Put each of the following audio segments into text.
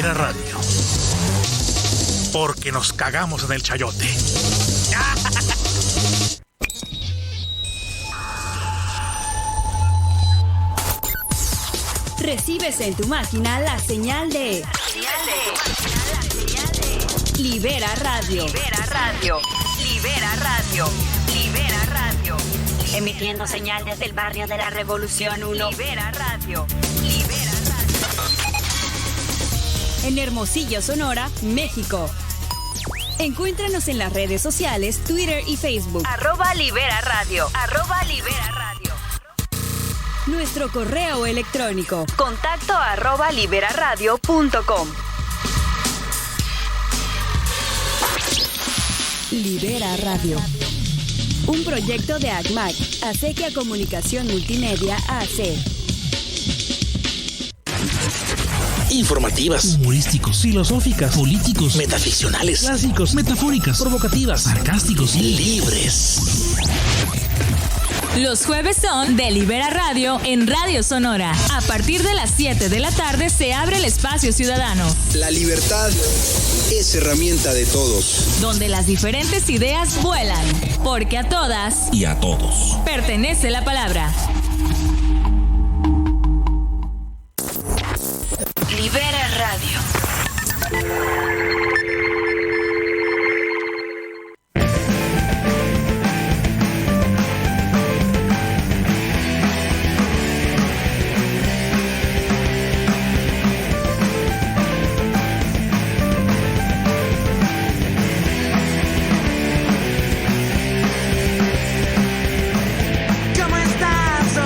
Libera Radio. Porque nos cagamos en el chayote. Recibes en tu máquina la señal de Libera Radio. Libera Radio. Libera Radio. Libera Radio. Emitiendo señal desde el barrio de la Revolución 1. Libera Radio. Libera Radio. En Hermosillo, Sonora, México. Encuéntranos en las redes sociales, Twitter y Facebook. @Libera Radio. @Libera Radio. Nuestro correo electrónico. Contacto @liberaradio.com. Libera Radio. Un proyecto de ACMAC, Acequia Comunicación Multimedia AC. Informativas, humorísticos, filosóficas, políticos, metaficcionales, clásicos, metafóricas, provocativas, sarcásticos y libres. Los jueves son de Libera Radio en Radio Sonora. A partir de las 7 de la tarde se abre el espacio ciudadano. La libertad es herramienta de todos. Donde las diferentes ideas vuelan. Porque a todas y a todos pertenece la palabra. Libera Radio. ¿Cómo estás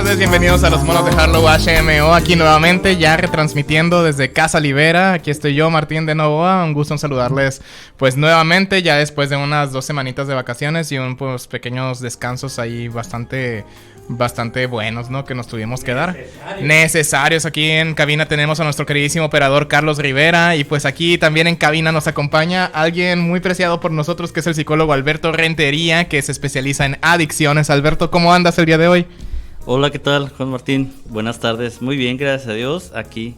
tardes, bienvenidos a los monos de Harlow HMO, aquí nuevamente, ya retransmitiendo desde Casa Libera. Aquí estoy yo, Martín de Novoa, un gusto en saludarles pues nuevamente, ya después de unas 2 semanitas de vacaciones y unos pequeños descansos ahí bastante buenos, ¿no? Que nos tuvimos que dar. Necesarios. Aquí en cabina tenemos a nuestro queridísimo operador Carlos Rivera, y pues aquí también en cabina nos acompaña alguien muy preciado por nosotros, que es el psicólogo Alberto Rentería, que se especializa en adicciones. Alberto, ¿cómo andas el día de hoy? Hola, ¿qué tal, Juan Martín? Buenas tardes. Muy bien, gracias a Dios, aquí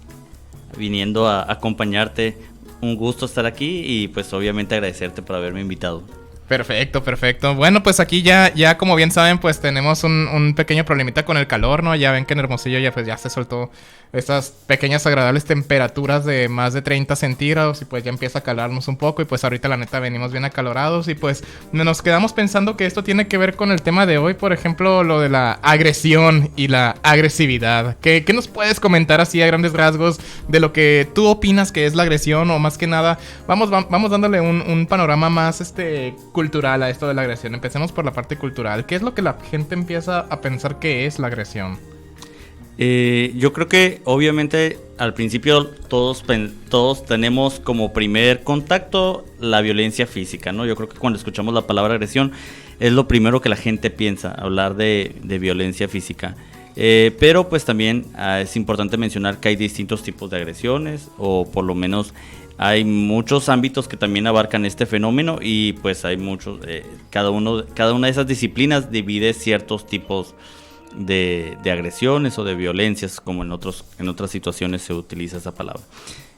viniendo a acompañarte. Un gusto estar aquí y pues obviamente agradecerte por haberme invitado. Perfecto. Bueno, pues aquí ya como bien saben, pues tenemos un pequeño problemita con el calor, ¿no? Ya ven que en Hermosillo ya se soltó estas pequeñas agradables temperaturas de más de 30 centígrados y pues ya empieza a calarnos un poco, y pues ahorita la neta venimos bien acalorados y pues nos quedamos pensando que esto tiene que ver con el tema de hoy, por ejemplo, lo de la agresión y la agresividad. ¿Qué nos puedes comentar así a grandes rasgos de lo que tú opinas que es la agresión? O más que nada, vamos dándole un panorama más cultural a esto de la agresión. Empecemos por la parte cultural. ¿Qué es lo que la gente empieza a pensar que es la agresión? Yo creo que obviamente al principio todos tenemos como primer contacto la violencia física, ¿no? Yo creo que cuando escuchamos la palabra agresión es lo primero que la gente piensa, hablar de violencia física. Pero pues también es importante mencionar que hay distintos tipos de agresiones, o por lo menos hay muchos ámbitos que también abarcan este fenómeno, y pues hay muchos, cada una de esas disciplinas divide ciertos tipos de agresiones o de violencias, como en otras situaciones se utiliza esa palabra.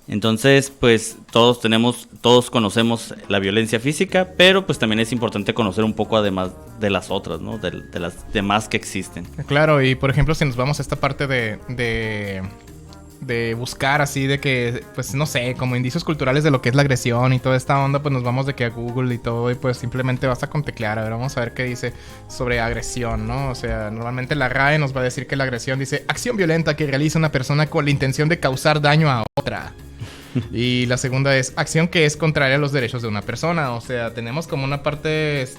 Entonces, pues todos conocemos la violencia física, pero pues también es importante conocer un poco además de las otras, ¿no? De las demás que existen. Claro, y por ejemplo, si nos vamos a esta parte de buscar así de que, pues no sé, como indicios culturales de lo que es la agresión y toda esta onda, pues nos vamos de que a Google y todo, y pues simplemente basta con teclear. A ver, vamos a ver qué dice sobre agresión, ¿no? O sea, normalmente la RAE nos va a decir que la agresión dice acción violenta que realiza una persona con la intención de causar daño a otra. Y la segunda es acción que es contraria a los derechos de una persona. O sea, tenemos como una parte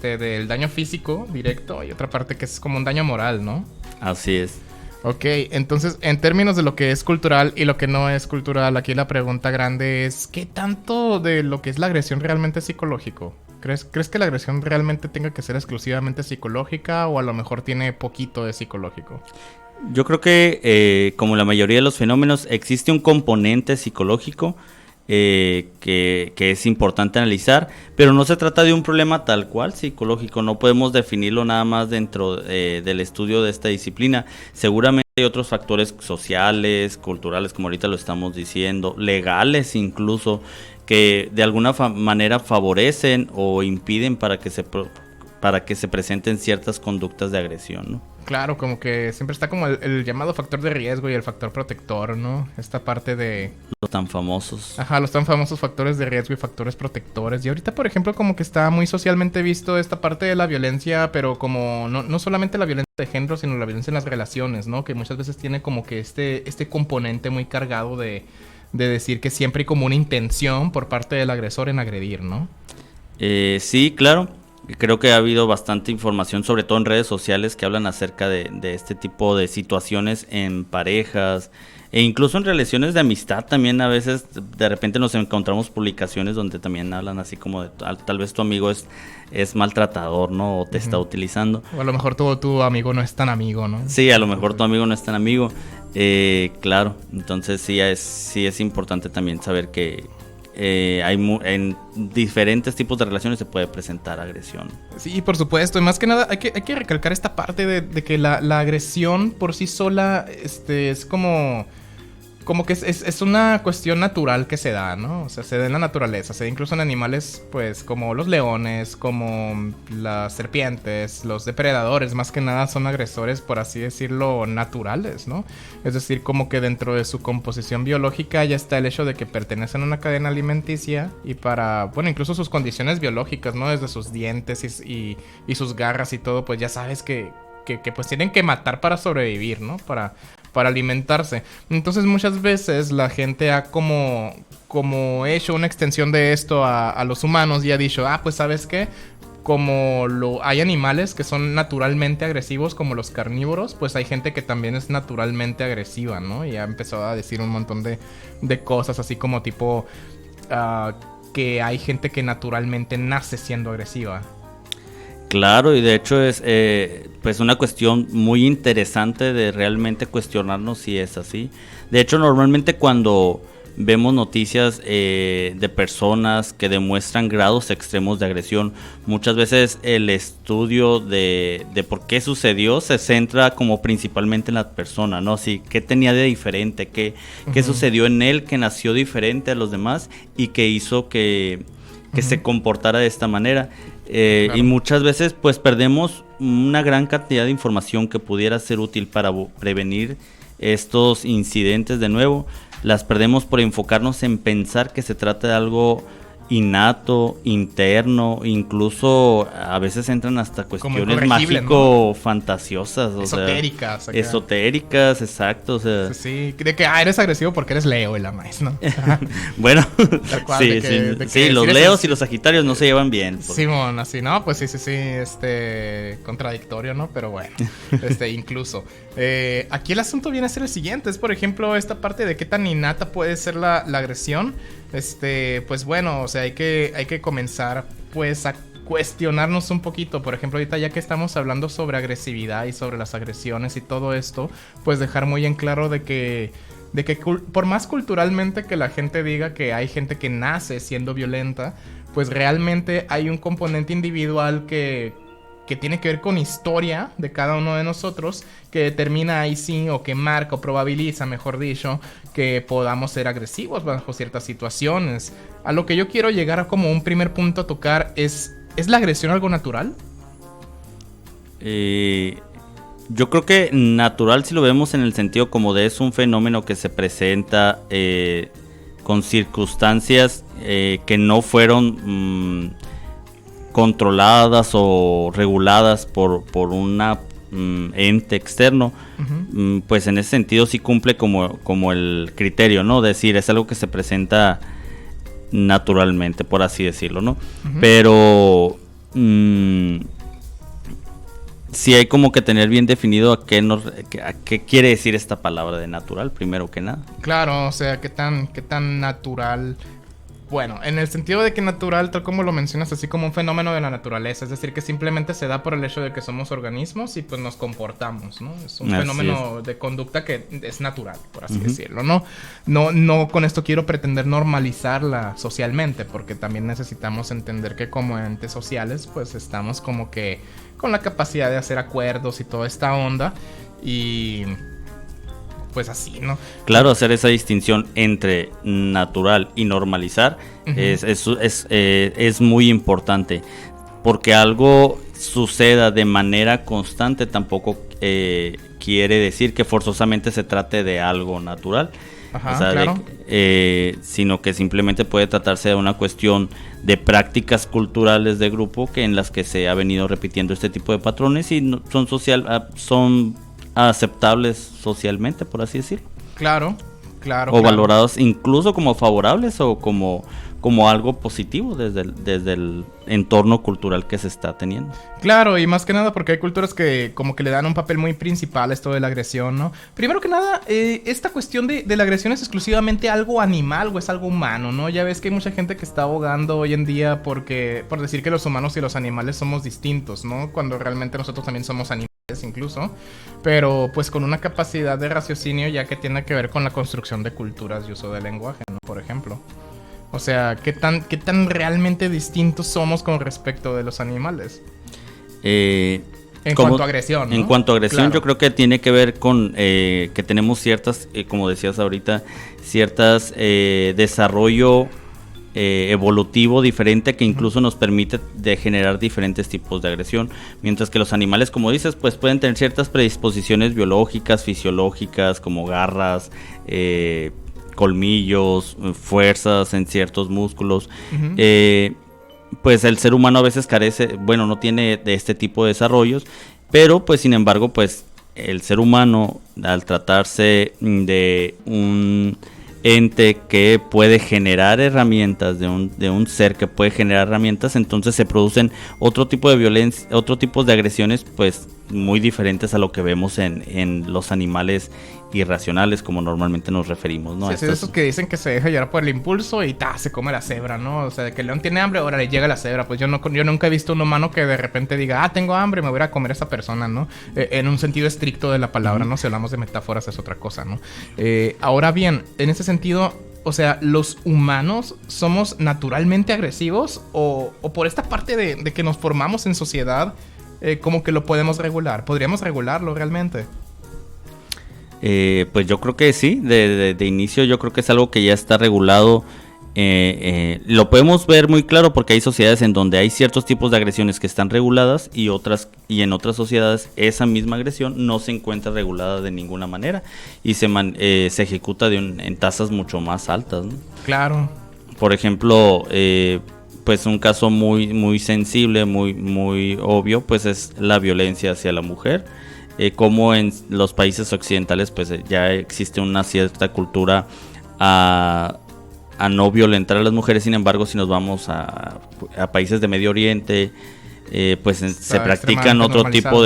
del daño físico directo y otra parte que es como un daño moral, ¿no? Así es. Ok, entonces en términos de lo que es cultural y lo que no es cultural, aquí la pregunta grande es ¿qué tanto de lo que es la agresión realmente es psicológico? ¿Crees que la agresión realmente tenga que ser exclusivamente psicológica, o a lo mejor tiene poquito de psicológico? Yo creo que como la mayoría de los fenómenos existe un componente psicológico que es importante analizar, pero no se trata de un problema tal cual psicológico. No podemos definirlo nada más dentro del estudio de esta disciplina. Seguramente hay otros factores sociales, culturales, como ahorita lo estamos diciendo, legales incluso, que de alguna manera favorecen o impiden para que se presenten ciertas conductas de agresión, ¿no? Claro, como que siempre está como el llamado factor de riesgo y el factor protector, ¿no? Esta parte de... Los tan famosos. Ajá, los tan famosos factores de riesgo y factores protectores. Y ahorita, por ejemplo, como que está muy socialmente visto esta parte de la violencia, pero como no solamente la violencia de género, sino la violencia en las relaciones, ¿no? Que muchas veces tiene como que este componente muy cargado de decir que siempre hay como una intención por parte del agresor en agredir, ¿no? Sí, claro. Creo que ha habido bastante información, sobre todo en redes sociales, que hablan acerca de este tipo de situaciones en parejas e incluso en relaciones de amistad. También a veces de repente nos encontramos publicaciones donde también hablan así como de tal vez tu amigo es maltratador, ¿no? O te está utilizando. O a lo mejor tu amigo no es tan amigo, ¿no? Sí, a lo mejor tu amigo no es tan amigo. Claro, entonces sí es importante también saber que en diferentes tipos de relaciones se puede presentar agresión. Sí, por supuesto, y más que nada hay que recalcar esta parte de que la agresión por sí sola es como que es una cuestión natural que se da, ¿no? O sea, se da en la naturaleza, se da incluso en animales, pues, como los leones, como las serpientes, los depredadores, más que nada son agresores, por así decirlo, naturales, ¿no? Es decir, como que dentro de su composición biológica ya está el hecho de que pertenecen a una cadena alimenticia y incluso sus condiciones biológicas, ¿no? Desde sus dientes y sus garras y todo, pues ya sabes que pues tienen que matar para sobrevivir, ¿no? Para alimentarse. Entonces muchas veces la gente ha como hecho una extensión de esto a los humanos y ha dicho, pues ¿sabes qué? hay animales que son naturalmente agresivos, como los carnívoros, pues hay gente que también es naturalmente agresiva, ¿no? Y ha empezado a decir un montón de cosas, así como tipo que hay gente que naturalmente nace siendo agresiva. Claro, y de hecho es pues una cuestión muy interesante de realmente cuestionarnos si es así. De hecho, normalmente cuando vemos noticias de personas que demuestran grados extremos de agresión, muchas veces el estudio de por qué sucedió se centra como principalmente en la persona, ¿no? Sí, ¿qué tenía de diferente? ¿Qué sucedió en él que nació diferente a los demás y que hizo que se comportara de esta manera? Claro. Y muchas veces pues perdemos una gran cantidad de información que pudiera ser útil para prevenir estos incidentes de nuevo. Las perdemos por enfocarnos en pensar que se trata de algo innato, interno, incluso a veces entran hasta cuestiones mágico-fantasiosas, ¿no? Esotéricas. Esotéricas, exacto. O sea. Sí, de que eres agresivo porque eres Leo y la maíz, ¿no? Bueno, sí, los Leos y los Sagitarios no se llevan bien. Pues. Simón, así, ¿no? Pues sí, contradictorio, ¿no? Pero bueno, incluso. Aquí el asunto viene a ser el siguiente, es por ejemplo esta parte de qué tan innata puede ser la agresión. Pues bueno, o sea, hay que comenzar pues a cuestionarnos un poquito. Por ejemplo, ahorita ya que estamos hablando sobre agresividad y sobre las agresiones y todo esto, pues dejar muy en claro de que por más culturalmente que la gente diga que hay gente que nace siendo violenta, pues realmente hay un componente individual que tiene que ver con historia de cada uno de nosotros, que determina ahí sí, o que marca o probabiliza, mejor dicho, que podamos ser agresivos bajo ciertas situaciones. A lo que yo quiero llegar a como un primer punto a tocar ¿es la agresión algo natural? Yo creo que natural, si lo vemos en el sentido como de es un fenómeno que se presenta con circunstancias que no fueron controladas o reguladas por una ente externo, pues en ese sentido sí cumple como el criterio, ¿no? Decir, es algo que se presenta naturalmente, por así decirlo, ¿no? Pero sí hay como que tener bien definido a qué quiere decir esta palabra de natural, primero que nada. Claro, o sea, qué tan natural. Bueno, en el sentido de que natural, tal como lo mencionas, así como un fenómeno de la naturaleza, es decir, que simplemente se da por el hecho de que somos organismos y pues nos comportamos, ¿no? Es un fenómeno de conducta que es natural, por así decirlo, ¿no? No con esto quiero pretender normalizarla socialmente, porque también necesitamos entender que como entes sociales, pues estamos como que con la capacidad de hacer acuerdos y toda esta onda y pues así, ¿no? Claro, hacer esa distinción entre natural y normalizar es muy importante, porque algo suceda de manera constante tampoco quiere decir que forzosamente se trate de algo natural. Ajá, o sea, claro. Sino que simplemente puede tratarse de una cuestión de prácticas culturales de grupo en las que se ha venido repitiendo este tipo de patrones y son aceptables socialmente, por así decirlo. Claro. O valorados incluso como favorables o como algo positivo desde el entorno cultural que se está teniendo. Claro, y más que nada porque hay culturas que como que le dan un papel muy principal a esto de la agresión, ¿no? Primero que nada, esta cuestión de la agresión es exclusivamente algo animal o es algo humano, ¿no? Ya ves que hay mucha gente que está abogando hoy en día por decir que los humanos y los animales somos distintos, ¿no? Cuando realmente nosotros también somos animales incluso, pero pues con una capacidad de raciocinio ya que tiene que ver con la construcción de culturas y uso del lenguaje, ¿no? Por ejemplo. O sea, ¿qué tan realmente distintos somos con respecto de los animales? En cuanto a agresión, ¿no? En cuanto a agresión, claro. Yo creo que tiene que ver con que tenemos ciertas, como decías ahorita, ciertas desarrollo evolutivo diferente que incluso nos permite de generar diferentes tipos de agresión, mientras que los animales, como dices, pues pueden tener ciertas predisposiciones biológicas, fisiológicas, como garras, colmillos, fuerzas en ciertos músculos. Pues el ser humano a veces no tiene de este tipo de desarrollos, pero pues sin embargo, pues el ser humano, al tratarse de un ente que puede generar herramientas, de un ser que puede generar herramientas, entonces se producen otro tipo de violencia, otro tipo de agresiones, pues muy diferentes a lo que vemos en los animales irracionales, como normalmente nos referimos, ¿no? Sí, esos que dicen que se deja llevar por el impulso y se come la cebra, ¿no? O sea, de que el león tiene hambre, ahora le llega la cebra. Pues yo nunca he visto un humano que de repente diga, tengo hambre, me voy a ir a comer a esa persona, ¿no? En un sentido estricto de la palabra, ¿no? Si hablamos de metáforas es otra cosa, ¿no? Ahora bien, en ese sentido, o sea, ¿los humanos somos naturalmente agresivos? ¿O por esta parte de que nos formamos en sociedad, como que lo podemos regular? ¿Podríamos regularlo realmente? Pues yo creo que sí, de inicio yo creo que es algo que ya está regulado. Lo podemos ver muy claro porque hay sociedades en donde hay ciertos tipos de agresiones que están reguladas y en otras sociedades esa misma agresión no se encuentra regulada de ninguna manera y se ejecuta en tasas mucho más altas, ¿no? Claro. Por ejemplo, pues un caso muy, muy sensible, muy, muy obvio, pues es la violencia hacia la mujer. Como en los países occidentales pues ya existe una cierta cultura a no violentar a las mujeres. Sin embargo, si nos vamos a países de Medio Oriente, pues se practican otro tipo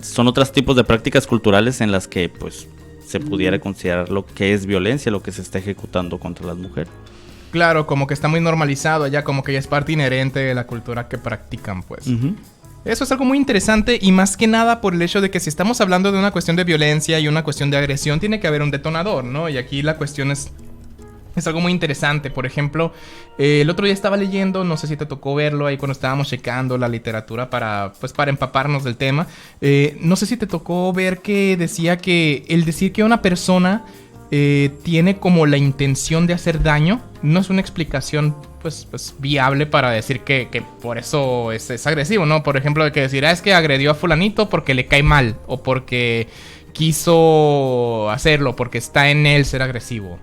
son otros tipos de prácticas culturales en las que pues se pudiera considerar lo que es violencia, lo que se está ejecutando contra las mujeres. Claro, como que está muy normalizado ya, como que ya es parte inherente de la cultura que practican, pues. Uh-huh. Eso es algo muy interesante y más que nada por el hecho de que si estamos hablando de una cuestión de violencia y una cuestión de agresión, tiene que haber un detonador, ¿no? Y aquí la cuestión es algo muy interesante. Por ejemplo, el otro día estaba leyendo, no sé si te tocó verlo ahí cuando estábamos checando la literatura para empaparnos del tema. No sé si te tocó ver que decía que el decir que una persona tiene como la intención de hacer daño no es una explicación pues viable para decir que por eso es agresivo, ¿no? Por ejemplo, de que decir, es que agredió a fulanito porque le cae mal o porque quiso hacerlo, porque está en él ser agresivo.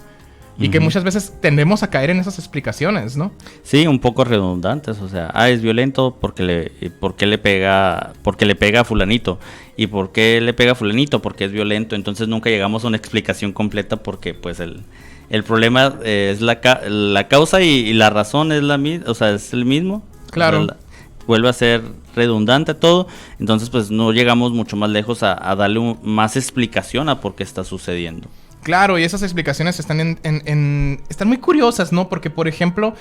Y que muchas veces tendemos a caer en esas explicaciones, ¿no? Sí, un poco redundantes, o sea, es violento porque le pega a fulanito. ¿Y por qué le pega a fulanito? Porque es violento. Entonces nunca llegamos a una explicación completa porque pues el problema es la causa y la razón es la misma, o sea, es el mismo. Claro. O sea, vuelve a ser redundante todo. Entonces pues no llegamos mucho más lejos a darle más explicación a por qué está sucediendo. Claro, y esas explicaciones están están muy curiosas, ¿no? Porque, por ejemplo,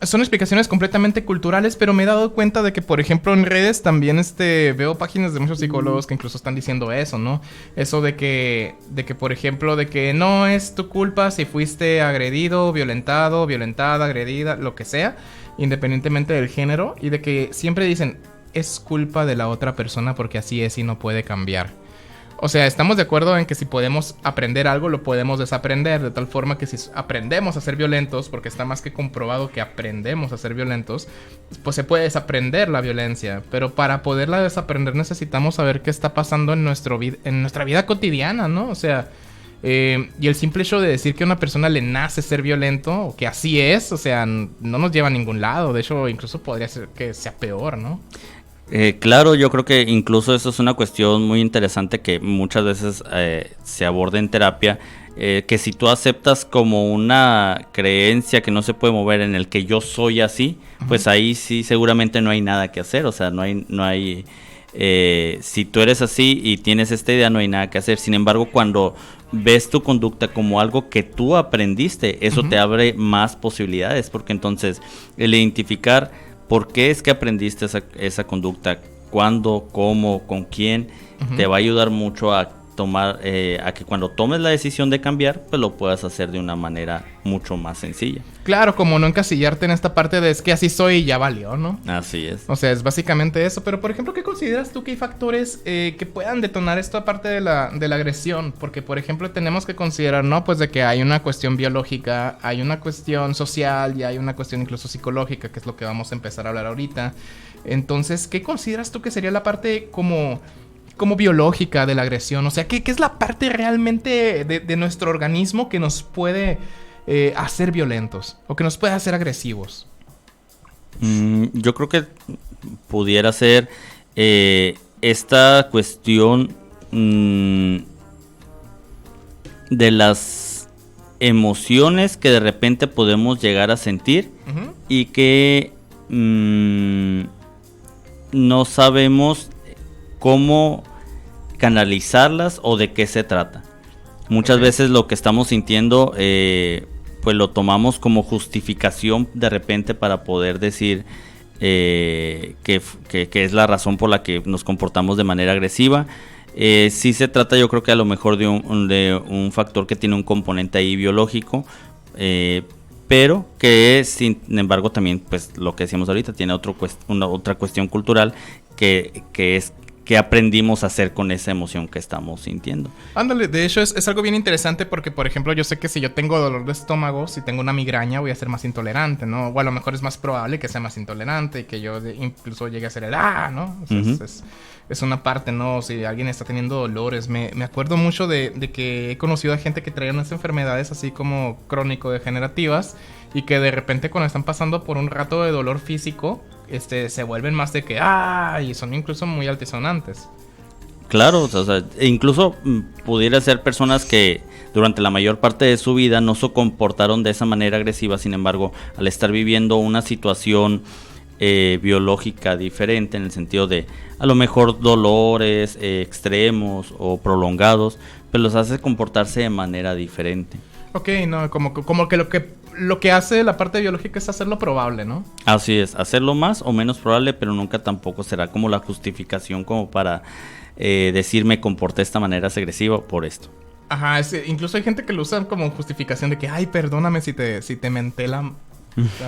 son explicaciones completamente culturales, pero me he dado cuenta de que, por ejemplo, en redes también veo páginas de muchos psicólogos que incluso están diciendo eso, ¿no? Eso de que, por ejemplo, de que no es tu culpa si fuiste agredido, violentado, violentada, agredida, lo que sea, independientemente del género, y de que siempre dicen, es culpa de la otra persona porque así es y no puede cambiar. O sea, estamos de acuerdo en que si podemos aprender algo, lo podemos desaprender. De tal forma que si aprendemos a ser violentos, porque está más que comprobado que aprendemos a ser violentos, pues se puede desaprender la violencia. Pero para poderla desaprender necesitamos saber qué está pasando en nuestra vida cotidiana, ¿no? O sea, y el simple hecho de decir que a una persona le nace ser violento, o que así es, o sea, no nos lleva a ningún lado. De hecho, incluso podría ser que sea peor, ¿no? Claro, yo creo que incluso eso es una cuestión muy interesante que muchas veces se aborda en terapia, que si tú aceptas como una creencia que no se puede mover en el que yo soy así, pues ahí sí seguramente no hay nada que hacer, o sea, no hay si tú eres así y tienes esta idea, no hay nada que hacer. Sin embargo, cuando ves tu conducta como algo que tú aprendiste, eso te abre más posibilidades, porque entonces el identificar ¿por qué es que aprendiste esa conducta? ¿Cuándo? ¿Cómo? ¿Con quién? Te va a ayudar mucho a tomar, a que cuando tomes la decisión de cambiar, pues lo puedas hacer de una manera mucho más sencilla. Claro, como no encasillarte en esta parte de es que así soy y ya valió, ¿no? Así es. O sea, es básicamente eso. Pero, por ejemplo, ¿qué consideras tú que hay factores que puedan detonar esta parte de la agresión? Porque, por ejemplo, tenemos que considerar, ¿no? Pues de que hay una cuestión biológica, hay una cuestión social y hay una cuestión incluso psicológica, que es lo que vamos a empezar a hablar ahorita. Entonces, ¿qué consideras tú que sería la parte como biológica de la agresión? O sea, ¿qué es la parte realmente de nuestro organismo que nos puede hacer violentos o que nos puede hacer agresivos? Yo creo que pudiera ser esta cuestión de las emociones que de repente podemos llegar a sentir y que no sabemos cómo canalizarlas o de qué se trata. Muchas veces lo que estamos sintiendo pues lo tomamos como justificación de repente para poder decir que es la razón por la que nos comportamos de manera agresiva. Sí se trata, yo creo que a lo mejor de un factor que tiene un componente ahí biológico, pero que sin embargo también, pues lo que decíamos ahorita, tiene otra cuestión cultural que es qué aprendimos a hacer con esa emoción que estamos sintiendo. Ándale, de hecho es algo bien interesante porque, por ejemplo, yo sé que si yo tengo dolor de estómago, si tengo una migraña, voy a ser más intolerante, ¿no? O a lo mejor es más probable que sea más intolerante y que yo incluso llegue a ser el ¿no? O sea, es una parte, ¿no? Si alguien está teniendo dolores. Me acuerdo mucho de que he conocido a gente que trae unas enfermedades así como crónico-degenerativas y que de repente cuando están pasando por un rato de dolor físico, se vuelven más de que y son incluso muy altisonantes. Claro, o sea, incluso pudiera ser personas que durante la mayor parte de su vida no se comportaron de esa manera agresiva, sin embargo, al estar viviendo una situación biológica diferente, en el sentido de a lo mejor dolores extremos o prolongados, pues los hace comportarse de manera diferente. Ok, no, como que lo que hace la parte biológica es hacerlo probable, ¿no? Así es, hacerlo más o menos probable, pero nunca tampoco será como la justificación como para decir me comporté de esta manera agresiva por esto. Ajá, incluso hay gente que lo usa como justificación de que, perdóname si te menté la...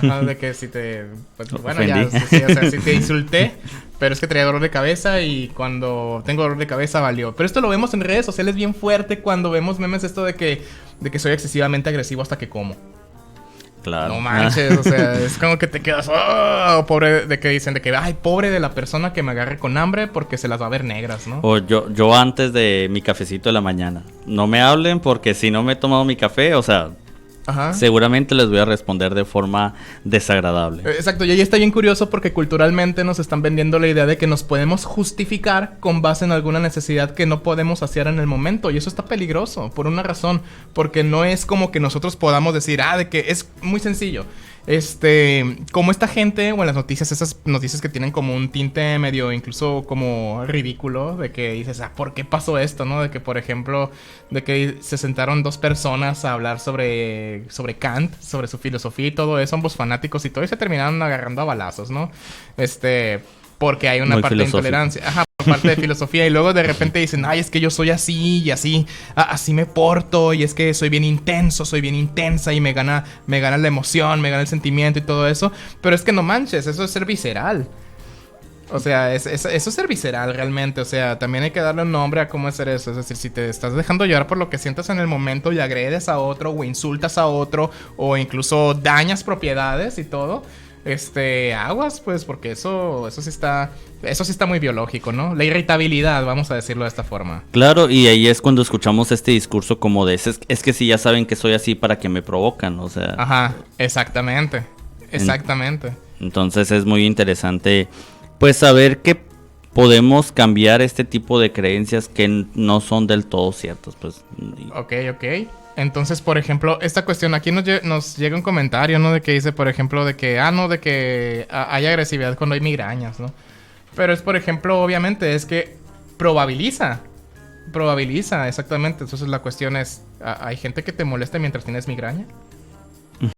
Ajá, de que si te... Pues, bueno, ya, sí, o sea, si te insulté, pero es que traía dolor de cabeza y cuando tengo dolor de cabeza valió. Pero esto lo vemos en redes sociales bien fuerte cuando vemos memes esto de que soy excesivamente agresivo hasta que como. Claro. No manches, o sea, es como que te quedas, pobre, de que dicen de que, pobre de la persona que me agarre con hambre porque se las va a ver negras, ¿no? O yo antes de mi cafecito de la mañana, no me hablen porque si no me he tomado mi café, o sea... Ajá. Seguramente les voy a responder de forma desagradable. Exacto, y ahí está bien curioso porque culturalmente nos están vendiendo la idea de que nos podemos justificar con base en alguna necesidad que no podemos hacer en el momento. Y eso está peligroso, por una razón. Porque no es como que nosotros podamos decir, de que es muy sencillo. Como esta gente, o en las noticias, esas noticias que tienen como un tinte medio incluso como ridículo, de que dices, ¿por qué pasó esto, no? De que, por ejemplo, de que se sentaron dos personas a hablar sobre Kant, sobre su filosofía y todo eso, ambos fanáticos y todo, y se terminaron agarrando a balazos, ¿no? Porque hay una muy parte de intolerancia. Ajá, por parte de filosofía. Y luego de repente dicen, es que yo soy así y así. Así me porto. Y es que soy bien intenso, soy bien intensa. Y me gana la emoción, me gana el sentimiento y todo eso. Pero es que no manches, eso es ser visceral. O sea, eso es ser visceral realmente. O sea, también hay que darle un nombre a cómo hacer eso. Es decir, si te estás dejando llevar por lo que sientas en el momento y agredes a otro o insultas a otro o incluso dañas propiedades y todo... aguas, pues, porque eso sí está muy biológico, ¿no? La irritabilidad, vamos a decirlo de esta forma. Claro, y ahí es cuando escuchamos este discurso como de es que si ya saben que soy así, ¿para qué me provocan? O sea... Ajá, exactamente. Entonces es muy interesante, pues, saber que podemos cambiar este tipo de creencias que no son del todo ciertas, pues. Ok. Entonces, por ejemplo, esta cuestión, aquí nos llega un comentario, ¿no? De que dice, por ejemplo, de que, de que hay agresividad cuando hay migrañas, ¿no? Pero es, por ejemplo, obviamente, es que probabiliza, exactamente. Entonces la cuestión es, ¿hay gente que te molesta mientras tienes migraña?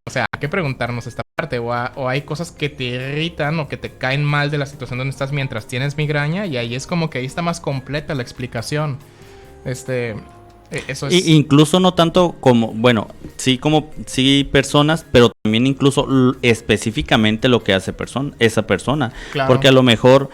O sea, hay que preguntarnos esta parte, o hay cosas que te irritan o que te caen mal de la situación donde estás mientras tienes migraña, y ahí es como que ahí está más completa la explicación. Eso es... incluso no tanto como, sí personas, pero también incluso específicamente lo que hace esa persona. Claro. Porque a lo mejor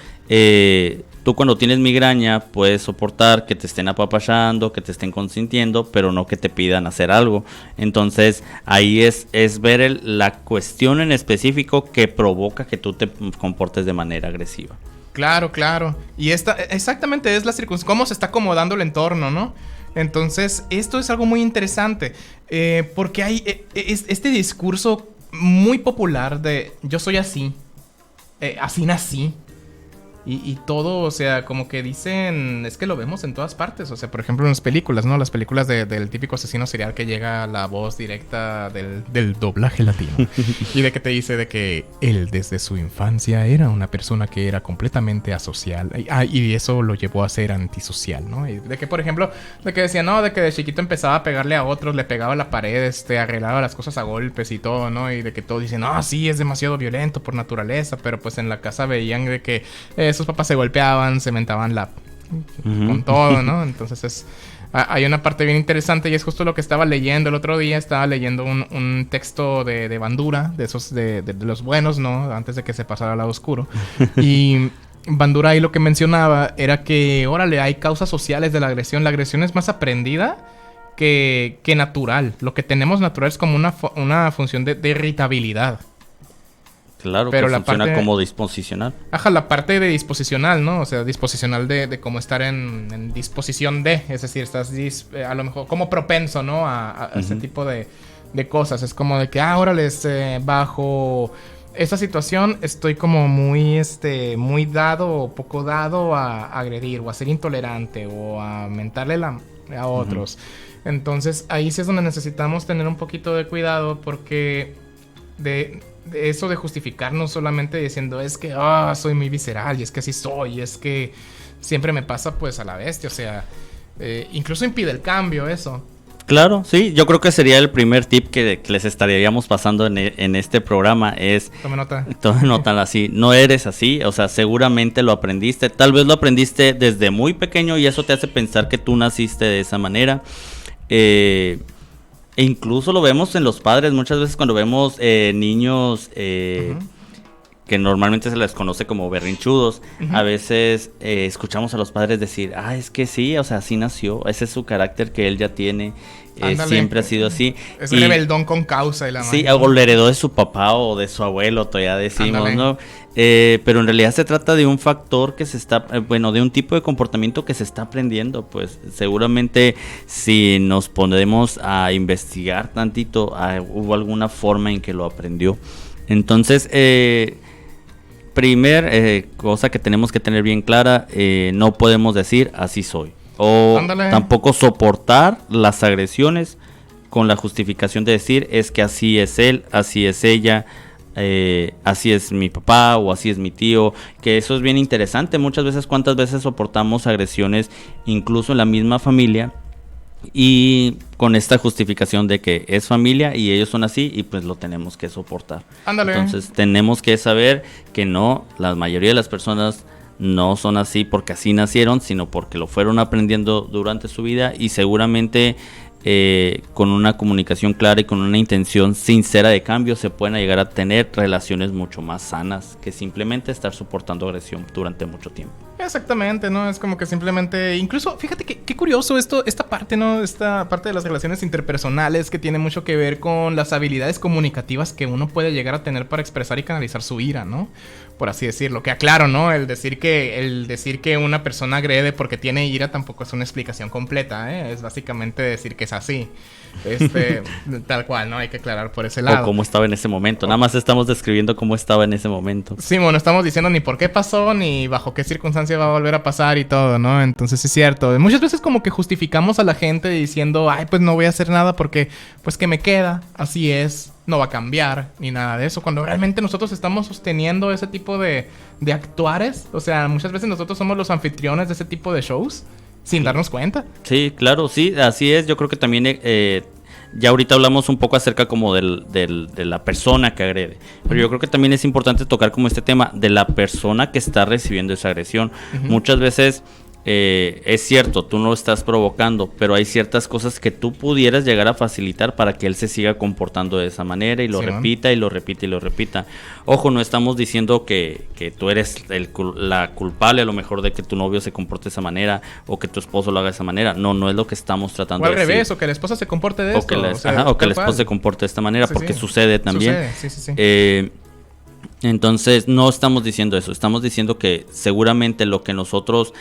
tú cuando tienes migraña puedes soportar que te estén apapachando, que te estén consintiendo, pero no que te pidan hacer algo. Entonces ahí es ver la cuestión en específico que provoca que tú te comportes de manera agresiva. Claro. Y esta exactamente es la circunstancia, cómo se está acomodando el entorno, ¿no? Entonces, esto es algo muy interesante, porque hay este discurso muy popular de yo soy así, así nací, Y todo, o sea, como que dicen, es que lo vemos en todas partes, o sea, por ejemplo en las películas, ¿no? Las películas del típico asesino serial que llega a la voz directa del doblaje latino. Y de que te dice de que él desde su infancia era una persona que era completamente asocial. Y eso lo llevó a ser antisocial, ¿no? Y de que, por ejemplo, de que decía, no, de que de chiquito empezaba a pegarle a otros, le pegaba a la pared, arreglaba las cosas a golpes y todo, ¿no? Y de que todos dicen, no, sí, es demasiado violento por naturaleza, pero pues en la casa veían de que sus papás se golpeaban, se mentaban con todo, ¿no? Entonces hay una parte bien interesante y es justo lo que estaba leyendo el otro día. Estaba leyendo un texto de Bandura, de esos de los buenos, ¿no? Antes de que se pasara al lado oscuro. Y Bandura ahí lo que mencionaba era que, órale, hay causas sociales de la agresión. La agresión es más aprendida que natural. Lo que tenemos natural es como una función de irritabilidad. Claro, pero que funciona como disposicional. Ajá, la parte de disposicional, ¿no? O sea, disposicional de cómo estar en disposición de. Es decir, estás a lo mejor como propenso, ¿no? A ese tipo de cosas. Es como de que, órale, bajo esta situación estoy como muy dado o poco dado a agredir o a ser intolerante o a mentarle a otros. Entonces, ahí sí es donde necesitamos tener un poquito de cuidado porque de eso de justificarnos solamente diciendo es que soy muy visceral y es que así soy, es que siempre me pasa pues a la bestia, o sea, incluso impide el cambio eso. Claro, sí, yo creo que sería el primer tip que les estaríamos pasando en este programa es... Tome nota así, no eres así, o sea, seguramente lo aprendiste, tal vez lo aprendiste desde muy pequeño y eso te hace pensar que tú naciste de esa manera. E incluso lo vemos en los padres, muchas veces cuando vemos niños que normalmente se les conoce como berrinchudos, a veces escuchamos a los padres decir, es que sí, o sea, así nació, ese es su carácter que él ya tiene, siempre ha sido así. Es rebeldón con causa. Sí, o lo heredó de su papá o de su abuelo, todavía decimos, ¿no? Pero en realidad se trata de un factor que se está, de un tipo de comportamiento que se está aprendiendo, pues seguramente si nos ponemos a investigar tantito, hubo alguna forma en que lo aprendió. Entonces, primer cosa que tenemos que tener bien clara, no podemos decir así soy. O tampoco soportar las agresiones con la justificación de decir es que así es él, así es ella, así es mi papá o así es mi tío, que eso es bien interesante. Muchas veces, cuántas veces soportamos agresiones incluso en la misma familia y con esta justificación de que es familia y ellos son así y pues lo tenemos que soportar. Entonces tenemos que saber que no, la mayoría de las personas no son así porque así nacieron, sino porque lo fueron aprendiendo durante su vida y seguramente con una comunicación clara y con una intención sincera de cambio se pueden llegar a tener relaciones mucho más sanas que simplemente estar soportando agresión durante mucho tiempo. Exactamente, ¿no? Es como que simplemente, incluso, fíjate qué curioso esta parte, ¿no? Esta parte de las relaciones interpersonales que tiene mucho que ver con las habilidades comunicativas que uno puede llegar a tener para expresar y canalizar su ira, ¿no? Por así decirlo. Que aclaro, ¿no? El decir que una persona agrede porque tiene ira tampoco es una explicación completa, ¿eh? Es básicamente decir que es así. Tal cual, ¿no? Hay que aclarar por ese lado. O cómo estaba en ese momento. Nada más estamos describiendo cómo estaba en ese momento. Sí, bueno, estamos diciendo ni por qué pasó, ni bajo qué circunstancia va a volver a pasar y todo, ¿no? Entonces es cierto. Muchas veces como que justificamos a la gente diciendo, pues no voy a hacer nada porque, pues que me queda, así es, no va a cambiar, ni nada de eso. Cuando realmente nosotros estamos sosteniendo ese tipo de actuares, o sea, muchas veces nosotros somos los anfitriones de ese tipo de shows, sin darnos cuenta. Sí, claro, sí, así es. Yo creo que también ya ahorita hablamos un poco acerca como de la persona que agrede, pero yo creo que también es importante tocar como este tema de la persona que está recibiendo esa agresión. Muchas veces es cierto, tú no lo estás provocando, pero hay ciertas cosas que tú pudieras llegar a facilitar para que él se siga comportando de esa manera y lo repita y lo repita y lo repita. Ojo, no estamos diciendo que tú eres la culpable a lo mejor de que tu novio se comporte de esa manera o que tu esposo lo haga de esa manera. No es lo que estamos tratando de decir. O al revés, o que la esposa se comporte de esto. O que la esposa se comporte de esta manera, porque sucede también. Sí. Entonces, no estamos diciendo eso. Estamos diciendo que seguramente lo que nosotros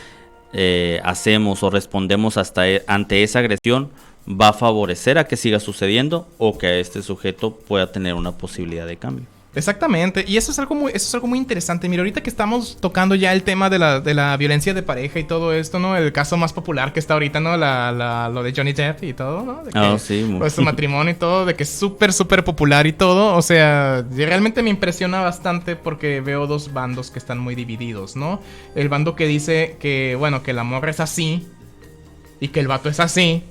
hacemos o respondemos ante esa agresión va a favorecer a que siga sucediendo o que este sujeto pueda tener una posibilidad de cambio. Exactamente, y eso es algo muy interesante. Mira, ahorita que estamos tocando ya el tema de la violencia de pareja y todo esto, ¿no? El caso más popular que está ahorita, ¿no? Lo de Johnny Depp y todo, ¿no? De que, sí. pues, su matrimonio y todo, de que es súper popular y todo. O sea, realmente me impresiona bastante porque veo dos bandos que están muy divididos, ¿no? El bando que dice que, bueno, que la morra es así y que el vato es así.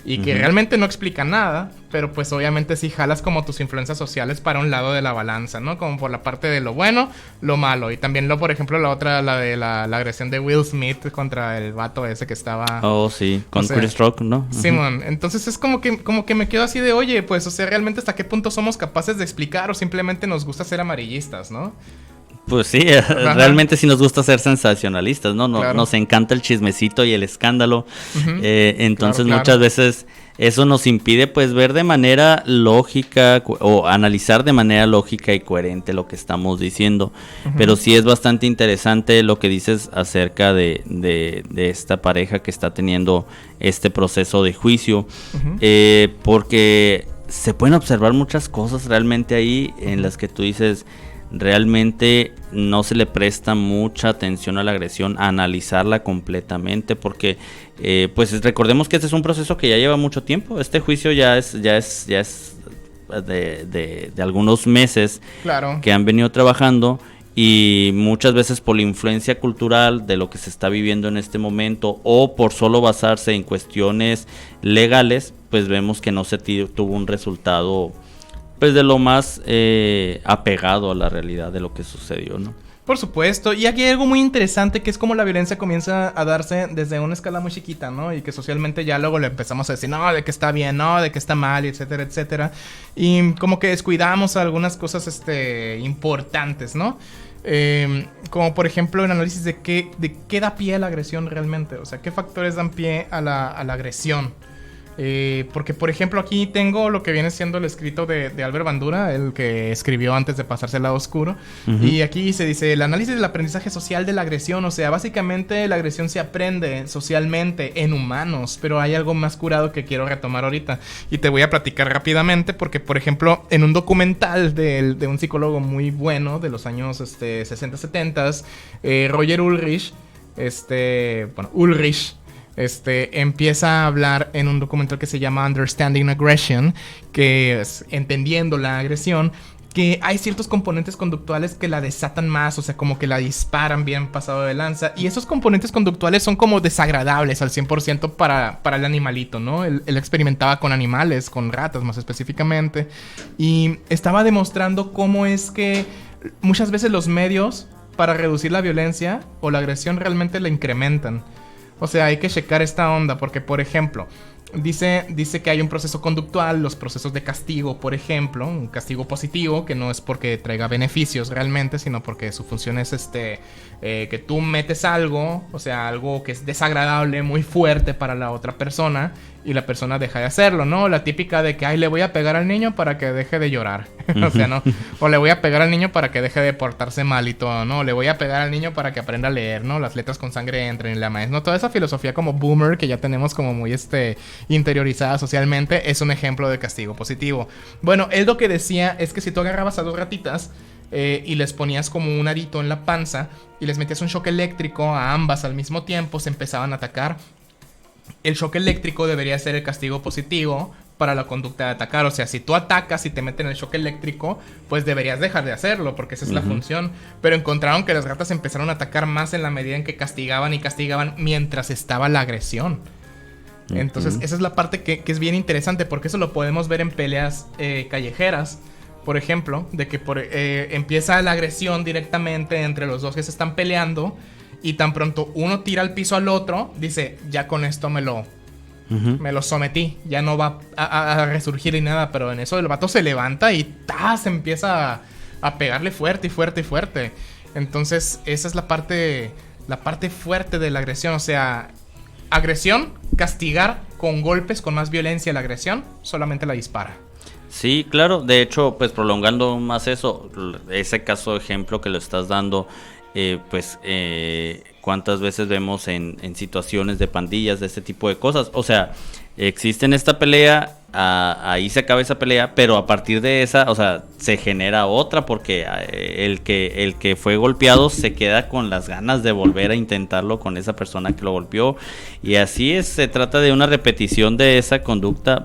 Y que realmente no explica nada, pero pues obviamente sí jalas como tus influencias sociales para un lado de la balanza, ¿no? Como por la parte de lo bueno, lo malo. Y también por ejemplo, la otra, la de la agresión de Will Smith contra el vato ese que estaba... Oh, sí, con Chris Rock, ¿no? Simón, entonces es como que me quedo así de, oye, pues, o sea, realmente hasta qué punto somos capaces de explicar o simplemente nos gusta ser amarillistas, ¿no? Pues sí, realmente sí nos gusta ser sensacionalistas, ¿no? Claro. Nos encanta el chismecito y el escándalo. Entonces muchas veces eso nos impide pues ver de manera lógica o analizar de manera lógica y coherente lo que estamos diciendo. Pero sí es bastante interesante lo que dices acerca de esta pareja que está teniendo este proceso de juicio. Porque se pueden observar muchas cosas realmente ahí en las que tú dices... Realmente no se le presta mucha atención a la agresión, a analizarla completamente, porque pues recordemos que este es un proceso que ya lleva mucho tiempo. Este juicio ya es de algunos meses, claro, que han venido trabajando, y muchas veces por la influencia cultural de lo que se está viviendo en este momento o por solo basarse en cuestiones legales, pues vemos que no se tuvo un resultado pues de lo más apegado a la realidad de lo que sucedió, ¿no? Por supuesto, y aquí hay algo muy interesante que es como la violencia comienza a darse desde una escala muy chiquita, ¿no? Y que socialmente ya luego le empezamos a decir, no, de que está bien, no, de que está mal, etcétera, etcétera. Y como que descuidamos algunas cosas importantes, ¿no? Como por ejemplo el análisis de qué da pie a la agresión realmente, o sea, qué factores dan pie a la agresión. Porque por ejemplo aquí tengo lo que viene siendo el escrito de Albert Bandura, el que escribió antes de pasarse al lado oscuro. Y aquí se dice el análisis del aprendizaje social de la agresión. O sea, básicamente la agresión se aprende socialmente en humanos, pero hay algo más curado que quiero retomar ahorita y te voy a platicar rápidamente. Porque por ejemplo en un documental de un psicólogo muy bueno de los años 60-70, Roger Ulrich, empieza a hablar en un documental que se llama Understanding Aggression, que es entendiendo la agresión, que hay ciertos componentes conductuales que la desatan más, o sea, como que la disparan bien pasado de lanza, y esos componentes conductuales son como desagradables al 100% para el animalito, ¿no? Él experimentaba con animales, con ratas más específicamente, y estaba demostrando cómo es que muchas veces los medios para reducir la violencia o la agresión realmente la incrementan. O sea, hay que checar esta onda porque, por ejemplo, dice que hay un proceso conductual, los procesos de castigo, por ejemplo, un castigo positivo que no es porque traiga beneficios realmente, sino porque su función es que tú metes algo, o sea, algo que es desagradable, muy fuerte para la otra persona y la persona deja de hacerlo, ¿no? La típica de que, ay, le voy a pegar al niño para que deje de llorar, o sea, ¿no? O le voy a pegar al niño para que deje de portarse mal y todo, ¿no? Le voy a pegar al niño para que aprenda a leer, ¿no? Las letras con sangre entren en la maíz, ¿no? Toda esa filosofía como boomer que ya tenemos como muy interiorizada socialmente es un ejemplo de castigo positivo. Bueno, él lo que decía es que si tú agarrabas a dos ratitas y les ponías como un arito en la panza y les metías un shock eléctrico a ambas al mismo tiempo, se empezaban a atacar. El shock eléctrico debería ser el castigo positivo para la conducta de atacar. O sea, si tú atacas y te meten el shock eléctrico, pues deberías dejar de hacerlo, porque esa es la función. Pero encontraron que las ratas empezaron a atacar más en la medida en que castigaban y castigaban mientras estaba la agresión. Entonces, esa es la parte que es bien interesante, porque eso lo podemos ver en peleas callejeras. Por ejemplo, de que empieza la agresión directamente entre los dos que se están peleando, y tan pronto uno tira al piso al otro, dice, ya con esto me lo sometí, ya no va a resurgir ni nada. Pero en eso el vato se levanta y se empieza a pegarle fuerte y fuerte y fuerte. Entonces esa es la parte fuerte de la agresión. O sea, agresión, castigar con golpes, con más violencia. La agresión solamente la dispara. Sí, claro. De hecho, pues prolongando más eso, ese caso ejemplo que lo estás dando, cuántas veces vemos en situaciones de pandillas, de este tipo de cosas. O sea, existe esta pelea, ahí se acaba esa pelea, pero a partir de esa, o sea, se genera otra porque el que fue golpeado se queda con las ganas de volver a intentarlo con esa persona que lo golpeó, y así es, se trata de una repetición de esa conducta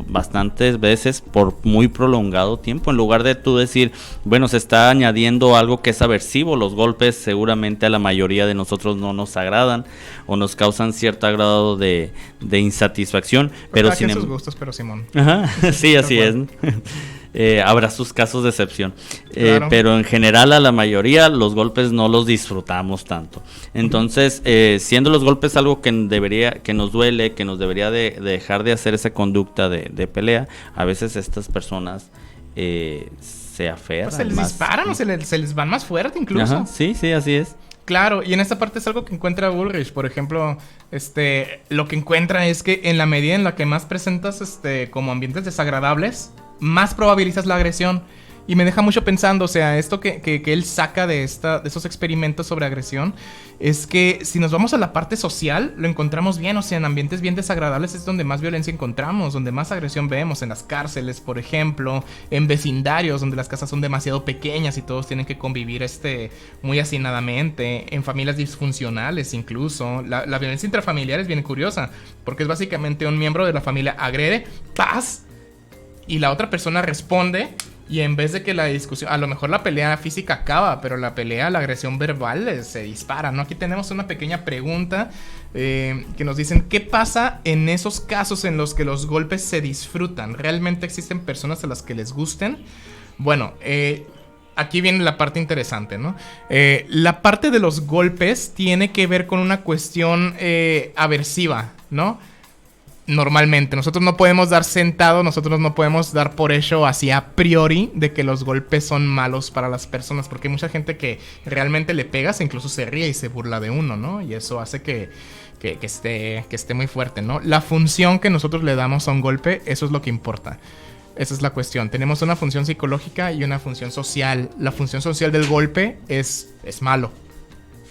bastantes veces por muy prolongado tiempo, en lugar de tú decir, bueno, se está añadiendo algo que es aversivo. Los golpes seguramente a la mayoría de nosotros no nos agradan o nos causan cierto grado de insatisfacción, pero sin sus gustos, pero Simón. Ajá, sí, así es. Habrá sus casos de excepción, claro. Pero en general a la mayoría los golpes no los disfrutamos tanto. Entonces, siendo los golpes algo que nos duele, que nos debería de dejar de hacer esa conducta de pelea, a veces estas personas se aferran. Pues se les disparan o se les van más fuerte incluso. Ajá, sí, así es. Claro, y en esta parte es algo que encuentra Ulrich, por ejemplo, lo que encuentra es que en la medida en la que más presentas como ambientes desagradables, más probabilizas la agresión. Y me deja mucho pensando, o sea, esto que él saca de esos experimentos sobre agresión, es que si nos vamos a la parte social, lo encontramos bien, o sea, en ambientes bien desagradables es donde más violencia encontramos, donde más agresión vemos, en las cárceles, por ejemplo, en vecindarios, donde las casas son demasiado pequeñas y todos tienen que convivir muy hacinadamente, en familias disfuncionales incluso. La violencia intrafamiliar es bien curiosa, porque es básicamente un miembro de la familia agrede, ¡paz!, y la otra persona responde. Y en vez de que la discusión, a lo mejor la pelea física acaba, pero la agresión verbal se dispara, ¿no? Aquí tenemos una pequeña pregunta que nos dicen, ¿qué pasa en esos casos en los que los golpes se disfrutan? ¿Realmente existen personas a las que les gusten? Bueno, aquí viene la parte interesante, ¿no? La parte de los golpes tiene que ver con una cuestión aversiva, ¿no? Normalmente, nosotros no podemos dar sentado, nosotros no podemos dar por hecho así a priori de que los golpes son malos para las personas, porque hay mucha gente que realmente le pegas e incluso se ríe y se burla de uno, ¿no? Y eso hace que esté muy fuerte, ¿no? La función que nosotros le damos a un golpe, eso es lo que importa. Esa es la cuestión. Tenemos una función psicológica y una función social. La función social del golpe es malo,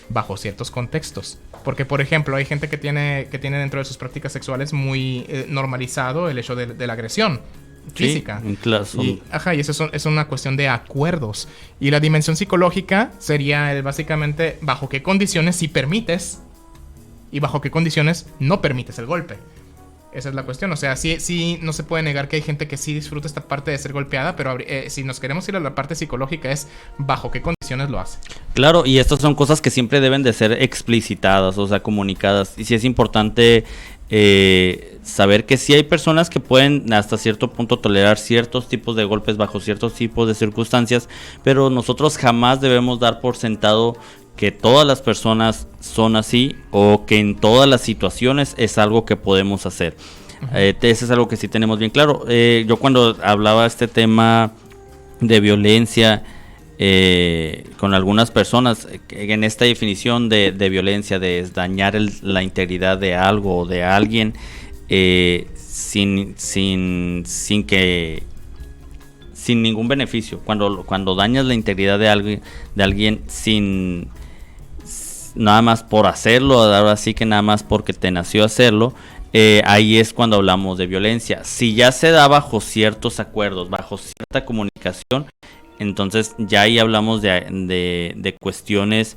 bajo ciertos contextos. Porque, por ejemplo, hay gente que tiene dentro de sus prácticas sexuales muy normalizado el hecho de la agresión física. Sí, claro. Y eso es una cuestión de acuerdos. Y la dimensión psicológica sería básicamente bajo qué condiciones sí permites y bajo qué condiciones no permites el golpe. Esa es la cuestión. O sea, sí no se puede negar que hay gente que sí disfruta esta parte de ser golpeada, pero si nos queremos ir a la parte psicológica es bajo qué condiciones lo hace. Claro, y estas son cosas que siempre deben de ser explicitadas, o sea, comunicadas. Y sí es importante saber que sí hay personas que pueden hasta cierto punto tolerar ciertos tipos de golpes bajo ciertos tipos de circunstancias, pero nosotros jamás debemos dar por sentado que todas las personas son así o que en todas las situaciones es algo que podemos hacer. Eso es algo que sí tenemos bien claro. Yo cuando hablaba este tema de violencia con algunas personas, en esta definición de violencia, de dañar la integridad de algo o de alguien sin ningún beneficio, cuando dañas la integridad de alguien sin nada más por hacerlo, ahora sí que nada más porque te nació hacerlo, ahí es cuando hablamos de violencia. Si ya se da bajo ciertos acuerdos, bajo cierta comunicación, entonces ya ahí hablamos de cuestiones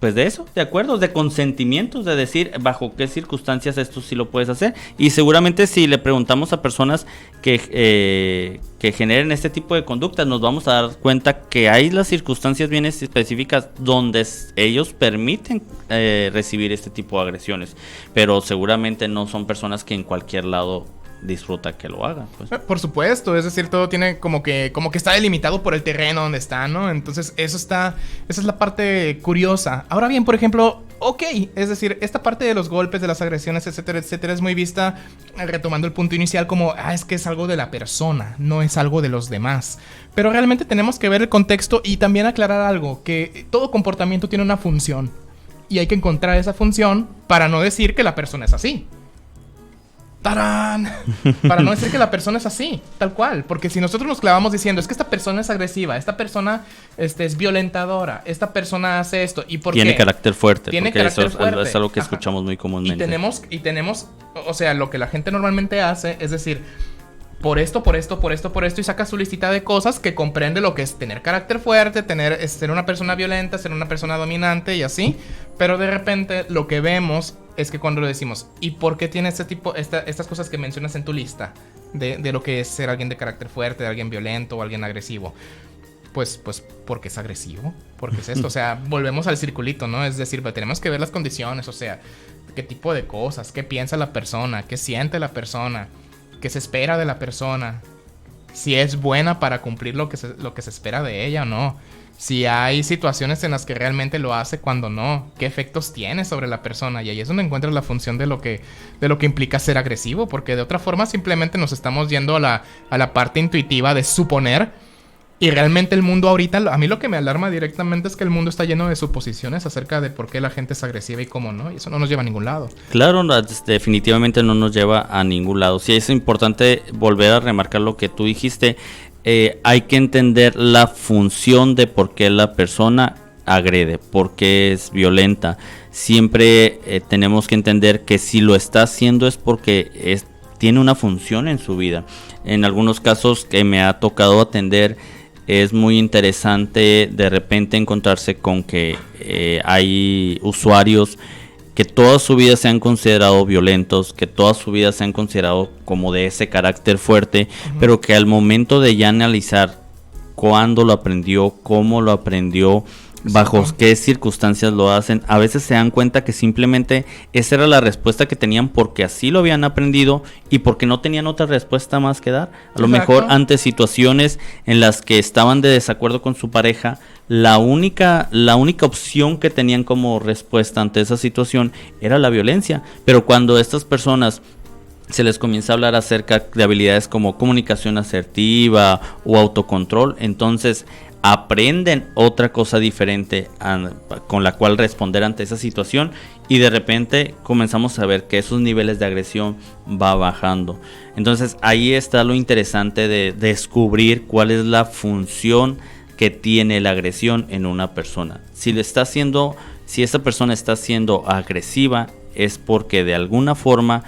pues de eso, de acuerdos, de consentimientos, de decir bajo qué circunstancias esto sí lo puedes hacer. Y seguramente si le preguntamos a personas que generen este tipo de conductas, nos vamos a dar cuenta que hay las circunstancias bien específicas donde ellos permiten recibir este tipo de agresiones, pero seguramente no son personas que en cualquier lado disfruta que lo haga, pues. Por supuesto, es decir, todo tiene como que está delimitado por el terreno donde está, ¿no? Entonces esa es la parte curiosa. Ahora bien, por ejemplo, es decir, esta parte de los golpes, de las agresiones, etcétera, etcétera, es muy vista, retomando el punto inicial, como, es que es algo de la persona, no es algo de los demás. Pero realmente tenemos que ver el contexto y también aclarar algo, que todo comportamiento tiene una función y hay que encontrar esa función para no decir que la persona es así. ¡Tarán! Para no decir que la persona es así, tal cual. Porque si nosotros nos clavamos diciendo, es que esta persona es agresiva, esta persona es violentadora, esta persona hace esto, ¿y por qué? Tiene carácter fuerte, Tiene porque carácter eso fuerte. es algo que Ajá. escuchamos muy comúnmente. Y tenemos, o sea, lo que la gente normalmente hace es decir, por esto, y saca su listita de cosas que comprende lo que es tener carácter fuerte, ser una persona violenta, ser una persona dominante y así. Pero de repente lo que vemos es que cuando le decimos, ¿y por qué tienes estas cosas que mencionas en tu lista de lo que es ser alguien de carácter fuerte, de alguien violento o alguien agresivo? Pues porque es agresivo, porque es esto, o sea, volvemos al circulito, ¿no? Es decir, tenemos que ver las condiciones, o sea, qué tipo de cosas, qué piensa la persona, qué siente la persona, qué se espera de la persona, si es buena para cumplir lo que se espera de ella o no, si hay situaciones en las que realmente lo hace cuando no, qué efectos tiene sobre la persona, y ahí es donde encuentras la función de lo que implica ser agresivo, porque de otra forma simplemente nos estamos yendo a la parte intuitiva de suponer. Y realmente el mundo ahorita, a mí lo que me alarma directamente es que el mundo está lleno de suposiciones acerca de por qué la gente es agresiva y cómo no. Y eso no nos lleva a ningún lado. Claro, definitivamente no nos lleva a ningún lado. Sí, es importante volver a remarcar lo que tú dijiste. Hay que entender la función de por qué la persona agrede, por qué es violenta. Siempre tenemos que entender que si lo está haciendo es porque tiene una función en su vida. En algunos casos que me ha tocado atender, es muy interesante de repente encontrarse con que hay usuarios que toda su vida se han considerado violentos, que toda su vida se han considerado como de ese carácter fuerte, pero que al momento de ya analizar cuándo lo aprendió, cómo lo aprendió, bajo qué circunstancias lo hacen, a veces se dan cuenta que simplemente esa era la respuesta que tenían porque así lo habían aprendido y porque no tenían otra respuesta más que dar. A lo mejor ante situaciones en las que estaban de desacuerdo con su pareja, la única opción que tenían como respuesta ante esa situación era la violencia. Pero cuando estas personas se les comienza a hablar acerca de habilidades como comunicación asertiva o autocontrol, entonces aprenden otra cosa diferente con la cual responder ante esa situación, y de repente comenzamos a ver que esos niveles de agresión va bajando. Entonces ahí está lo interesante de descubrir cuál es la función que tiene la agresión en una persona. Si esa persona está siendo agresiva, es porque de alguna forma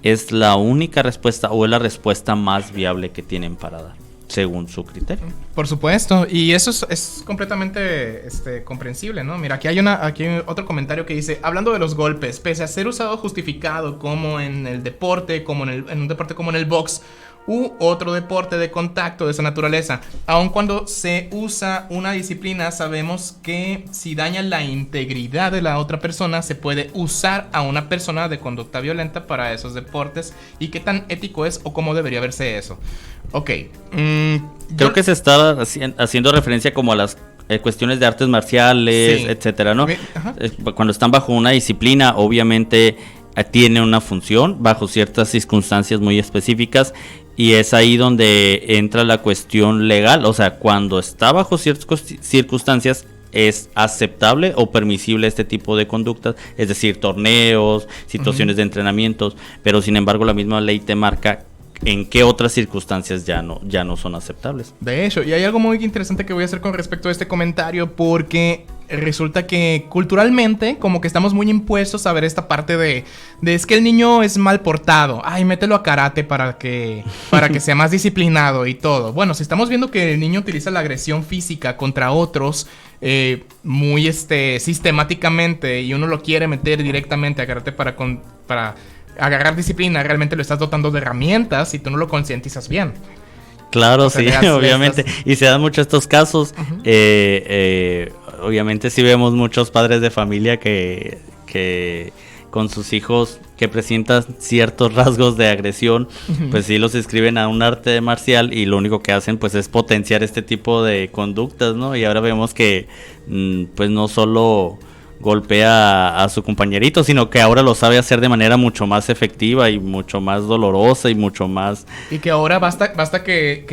es la única respuesta o es la respuesta más viable que tienen para dar, según su criterio. Por supuesto, y eso es completamente comprensible, ¿no? Mira, aquí hay otro comentario que dice, hablando de los golpes, pese a ser usado justificado como en el deporte, como en un deporte como en el box u otro deporte de contacto de esa naturaleza, aun cuando se usa una disciplina, sabemos que si daña la integridad de la otra persona, se puede usar a una persona de conducta violenta para esos deportes, y qué tan ético es o cómo debería verse eso. Ok. Creo que se está haciendo referencia como a las cuestiones de artes marciales, sí, etcétera, ¿no? Ajá. Cuando están bajo una disciplina, obviamente tiene una función bajo ciertas circunstancias muy específicas, y es ahí donde entra la cuestión legal. O sea, cuando está bajo ciertas circunstancias, es aceptable o permisible este tipo de conductas, es decir, torneos, situaciones de entrenamientos, pero sin embargo la misma ley te marca en qué otras circunstancias ya no son aceptables. De hecho, y hay algo muy interesante que voy a hacer con respecto a este comentario, porque resulta que culturalmente como que estamos muy impuestos a ver esta parte de es que el niño es mal portado, ay, mételo a karate para que sea más disciplinado y todo. Bueno, si estamos viendo que el niño utiliza la agresión física contra otros muy sistemáticamente, y uno lo quiere meter directamente a karate para agarrar disciplina, realmente lo estás dotando de herramientas y tú no lo concientizas bien. Claro, sí, obviamente. Y se dan muchos estos casos. Obviamente sí vemos muchos padres de familia que con sus hijos que presentan ciertos rasgos de agresión, pues sí los inscriben a un arte marcial, y lo único que hacen pues es potenciar este tipo de conductas, ¿no? Y ahora vemos que pues no solo golpea a su compañerito, sino que ahora lo sabe hacer de manera mucho más efectiva y mucho más dolorosa y mucho más... Y que ahora basta que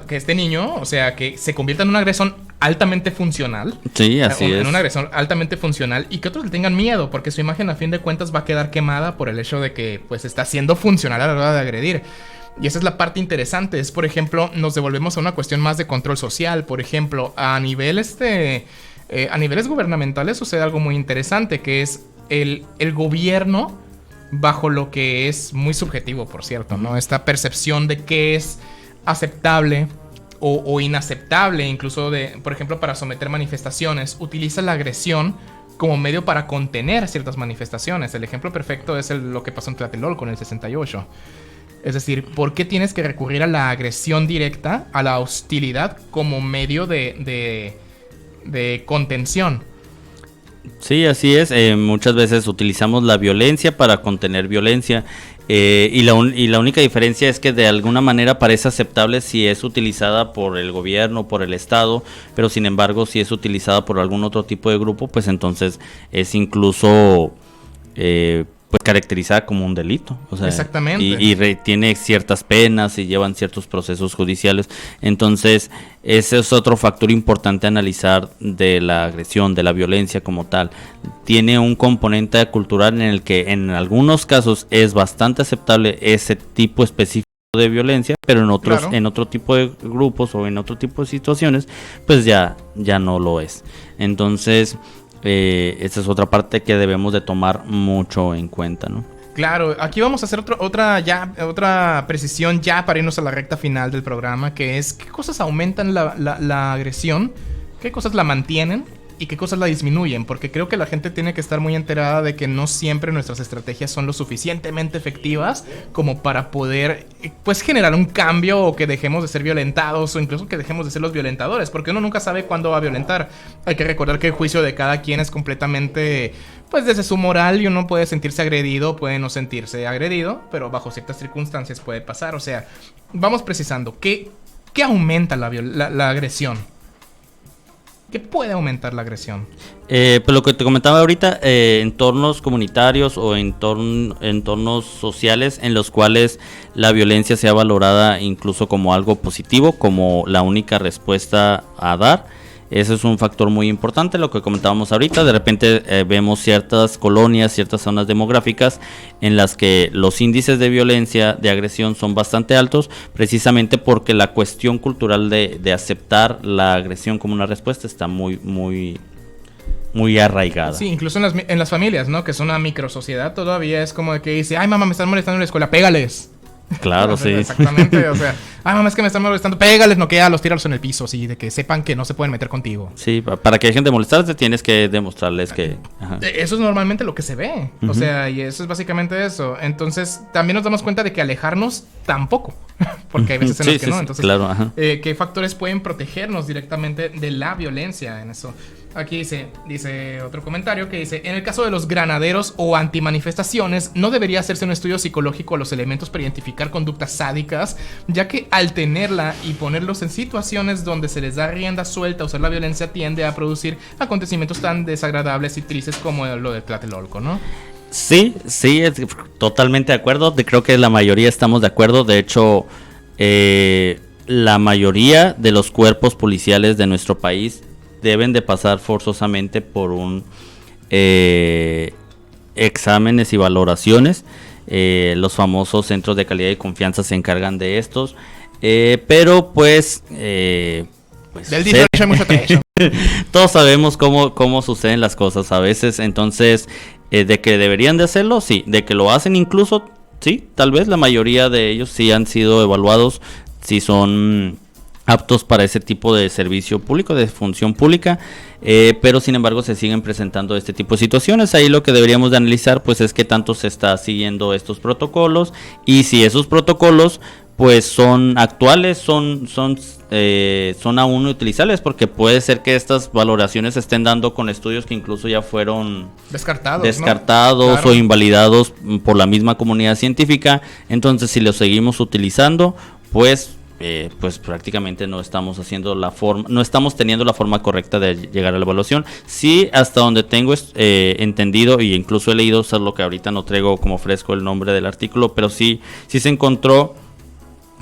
este niño, o sea, que se convierta en un agresor altamente funcional. Sí, así es. En una agresión altamente funcional y que otros le tengan miedo, porque su imagen a fin de cuentas va a quedar quemada por el hecho de que pues está siendo funcional a la hora de agredir. Y esa es la parte interesante. Es, por ejemplo, nos devolvemos a una cuestión más de control social. Por ejemplo, a niveles gubernamentales sucede algo muy interesante, que es el gobierno, bajo lo que es muy subjetivo, por cierto, ¿no? Esta percepción de qué es aceptable o inaceptable, incluso por ejemplo, para someter manifestaciones, utiliza la agresión como medio para contener ciertas manifestaciones. El ejemplo perfecto es lo que pasó en Tlatelolco en el 68. Es decir, ¿por qué tienes que recurrir a la agresión directa, a la hostilidad como medio de contención? Sí, así es. Muchas veces utilizamos la violencia para contener violencia. Y la única diferencia es que de alguna manera parece aceptable si es utilizada por el gobierno, por el Estado, pero sin embargo si es utilizada por algún otro tipo de grupo, pues entonces es incluso pues caracterizada como un delito. O sea, exactamente. Y tiene ciertas penas y llevan ciertos procesos judiciales. Entonces ese es otro factor importante a analizar de la agresión, de la violencia como tal. Tiene un componente cultural en el que en algunos casos es bastante aceptable ese tipo específico de violencia, pero en otros, claro, en otro tipo de grupos o en otro tipo de situaciones, pues ya no lo es. Entonces esta es otra parte que debemos de tomar mucho en cuenta, ¿no? Claro, aquí vamos a hacer otra precisión ya para irnos a la recta final del programa, que es qué cosas aumentan la agresión, qué cosas la mantienen y qué cosas la disminuyen, porque creo que la gente tiene que estar muy enterada de que no siempre nuestras estrategias son lo suficientemente efectivas como para poder pues generar un cambio, o que dejemos de ser violentados, o incluso que dejemos de ser los violentadores, porque uno nunca sabe cuándo va a violentar. Hay que recordar que el juicio de cada quien es completamente pues desde su moral, y uno puede sentirse agredido, puede no sentirse agredido, pero bajo ciertas circunstancias puede pasar. O sea, vamos precisando, ¿qué aumenta la agresión? ¿Qué puede aumentar la agresión? Pues lo que te comentaba ahorita, entornos comunitarios o entornos sociales en los cuales la violencia sea valorada incluso como algo positivo, como la única respuesta a dar. Ese es un factor muy importante, lo que comentábamos ahorita. De repente vemos ciertas colonias, ciertas zonas demográficas en las que los índices de violencia, de agresión son bastante altos, precisamente porque la cuestión cultural de aceptar la agresión como una respuesta está muy arraigada. Sí, incluso en las familias, ¿no? Que es una microsociedad, todavía es como de que dice, ay mamá, me están molestando en la escuela, pégales. Claro, sí. Exactamente, o sea, ay mamá, es que me están molestando, pégales, noquéalos, tíralos en el piso, así, de que sepan que no se pueden meter contigo. Sí, para que dejen de molestarse tienes que demostrarles que... Ajá. Eso es normalmente lo que se ve, o sea, y eso es básicamente eso. Entonces, también nos damos cuenta de que alejarnos tampoco, porque hay veces en las que no. Entonces, claro, ajá. ¿Qué factores pueden protegernos directamente de la violencia en eso? Aquí dice otro comentario que dice: en el caso de los granaderos o antimanifestaciones, no debería hacerse un estudio psicológico a los elementos para identificar conductas sádicas, ya que al tenerla y ponerlos en situaciones donde se les da rienda suelta a usar la violencia, tiende a producir acontecimientos tan desagradables y tristes como lo de Tlatelolco, ¿no? Sí, totalmente de acuerdo. Creo que la mayoría estamos de acuerdo. De hecho, la mayoría de los cuerpos policiales de nuestro país deben de pasar forzosamente por un exámenes y valoraciones. Los famosos centros de calidad y confianza se encargan de estos. Pero pues del dinero hay mucho trecho. Todos sabemos cómo suceden las cosas a veces. Entonces, de que deberían de hacerlo, sí. De que lo hacen incluso, sí. Tal vez la mayoría de ellos sí han sido evaluados, si son aptos para ese tipo de servicio público, de función pública, pero sin embargo se siguen presentando este tipo de situaciones. Ahí lo que deberíamos de analizar pues es qué tanto se está siguiendo estos protocolos, y si esos protocolos pues son actuales, son aún utilizables, porque puede ser que estas valoraciones se estén dando con estudios que incluso ya fueron descartados, ¿no? Claro. O invalidados por la misma comunidad científica. Entonces, si los seguimos utilizando, pues prácticamente no estamos teniendo la forma correcta de llegar a la evaluación. Sí, hasta donde tengo entendido, y incluso he leído, solo que ahorita no traigo como fresco el nombre del artículo, pero sí se encontró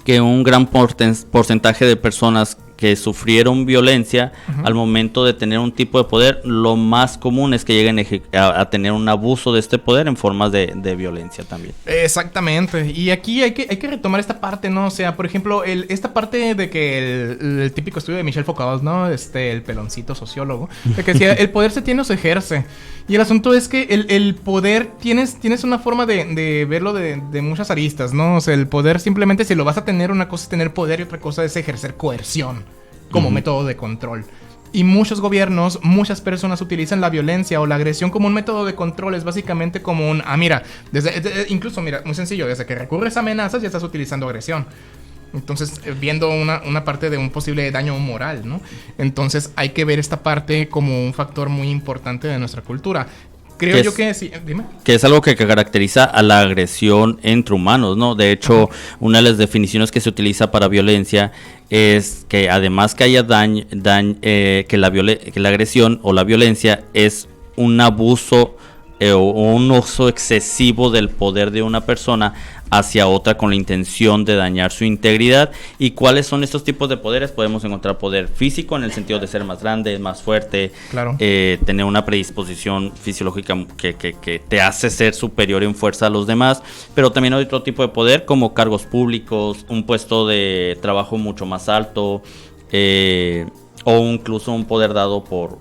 que un gran porcentaje de personas que sufrieron violencia al momento de tener un tipo de poder, lo más común es que lleguen a tener un abuso de este poder en formas de violencia también. Exactamente. Y aquí hay que retomar esta parte, ¿no? O sea, por ejemplo, esta parte de que el típico estudio de Michel Foucault, ¿no? El peloncito sociólogo, de que decía, el poder se tiene o se ejerce. Y el asunto es que el poder tienes una forma de verlo de muchas aristas, ¿no? O sea, el poder simplemente, si lo vas a tener, una cosa es tener poder y otra cosa es ejercer coerción como método de control. Y muchos gobiernos, muchas personas utilizan la violencia o la agresión como un método de control. Es básicamente como un... mira, incluso, mira, muy sencillo, desde que recurres a amenazas ya estás utilizando agresión. Entonces, viendo una parte de un posible daño moral, ¿no? Entonces, hay que ver esta parte como un factor muy importante de nuestra cultura. Creo yo que sí, dime. Que es algo que caracteriza a la agresión entre humanos, ¿no? De hecho, una de las definiciones que se utiliza para violencia es que además que haya que la agresión o la violencia es un abuso o un uso excesivo del poder de una persona hacia otra con la intención de dañar su integridad. ¿Y cuáles son estos tipos de poderes? Podemos encontrar poder físico en el sentido de ser más grande, más fuerte, claro. Tener una predisposición fisiológica que te hace ser superior en fuerza a los demás, pero también hay otro tipo de poder como cargos públicos, un puesto de trabajo mucho más alto, o incluso un poder dado por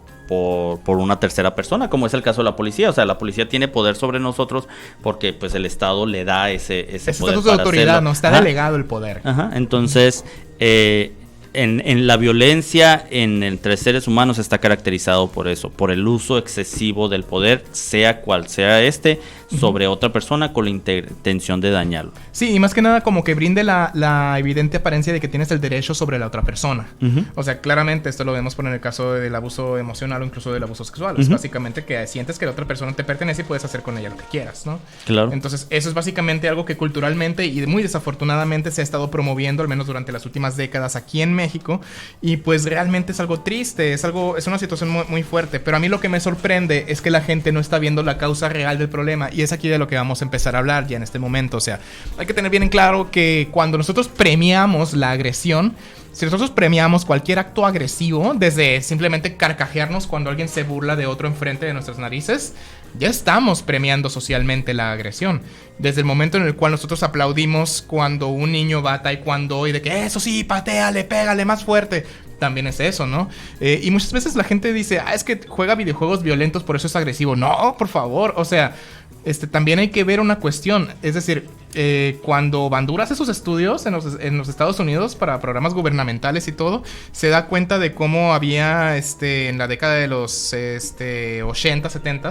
una tercera persona, como es el caso de la policía. O sea, la policía tiene poder sobre nosotros porque pues el Estado le da ese poder estatus de autoridad, hacerlo. No está delegado el poder. Entonces, en la violencia entre seres humanos está caracterizado por eso, por el uso excesivo del poder, sea cual sea sobre otra persona con la intención de dañarlo. Sí, y más que nada como que brinde la evidente apariencia de que tienes el derecho sobre la otra persona. O sea, claramente esto lo vemos por en el caso del abuso emocional o incluso del abuso sexual. Es básicamente que sientes que la otra persona te pertenece y puedes hacer con ella lo que quieras, ¿no? Claro. Entonces, eso es básicamente algo que culturalmente y muy desafortunadamente se ha estado promoviendo, al menos durante las últimas décadas aquí en México. Y pues realmente es algo triste, es una situación muy, muy fuerte. Pero a mí lo que me sorprende es que la gente no está viendo la causa real del problema. Y es aquí de lo que vamos a empezar a hablar ya en este momento. O sea, hay que tener bien en claro que cuando nosotros premiamos la agresión, si nosotros premiamos cualquier acto agresivo, desde simplemente carcajearnos cuando alguien se burla de otro enfrente de nuestras narices, ya estamos premiando socialmente la agresión. Desde el momento en el cual nosotros aplaudimos cuando un niño va a taekwondo y de que eso sí, patéale, pégale más fuerte, también es eso, ¿no? Y muchas veces la gente dice, es que juega videojuegos violentos, por eso es agresivo. No, por favor, o sea, también hay que ver una cuestión. Es decir, cuando Bandura hace sus estudios en los Estados Unidos para programas gubernamentales y todo, se da cuenta de cómo había en la década de los 80, 70,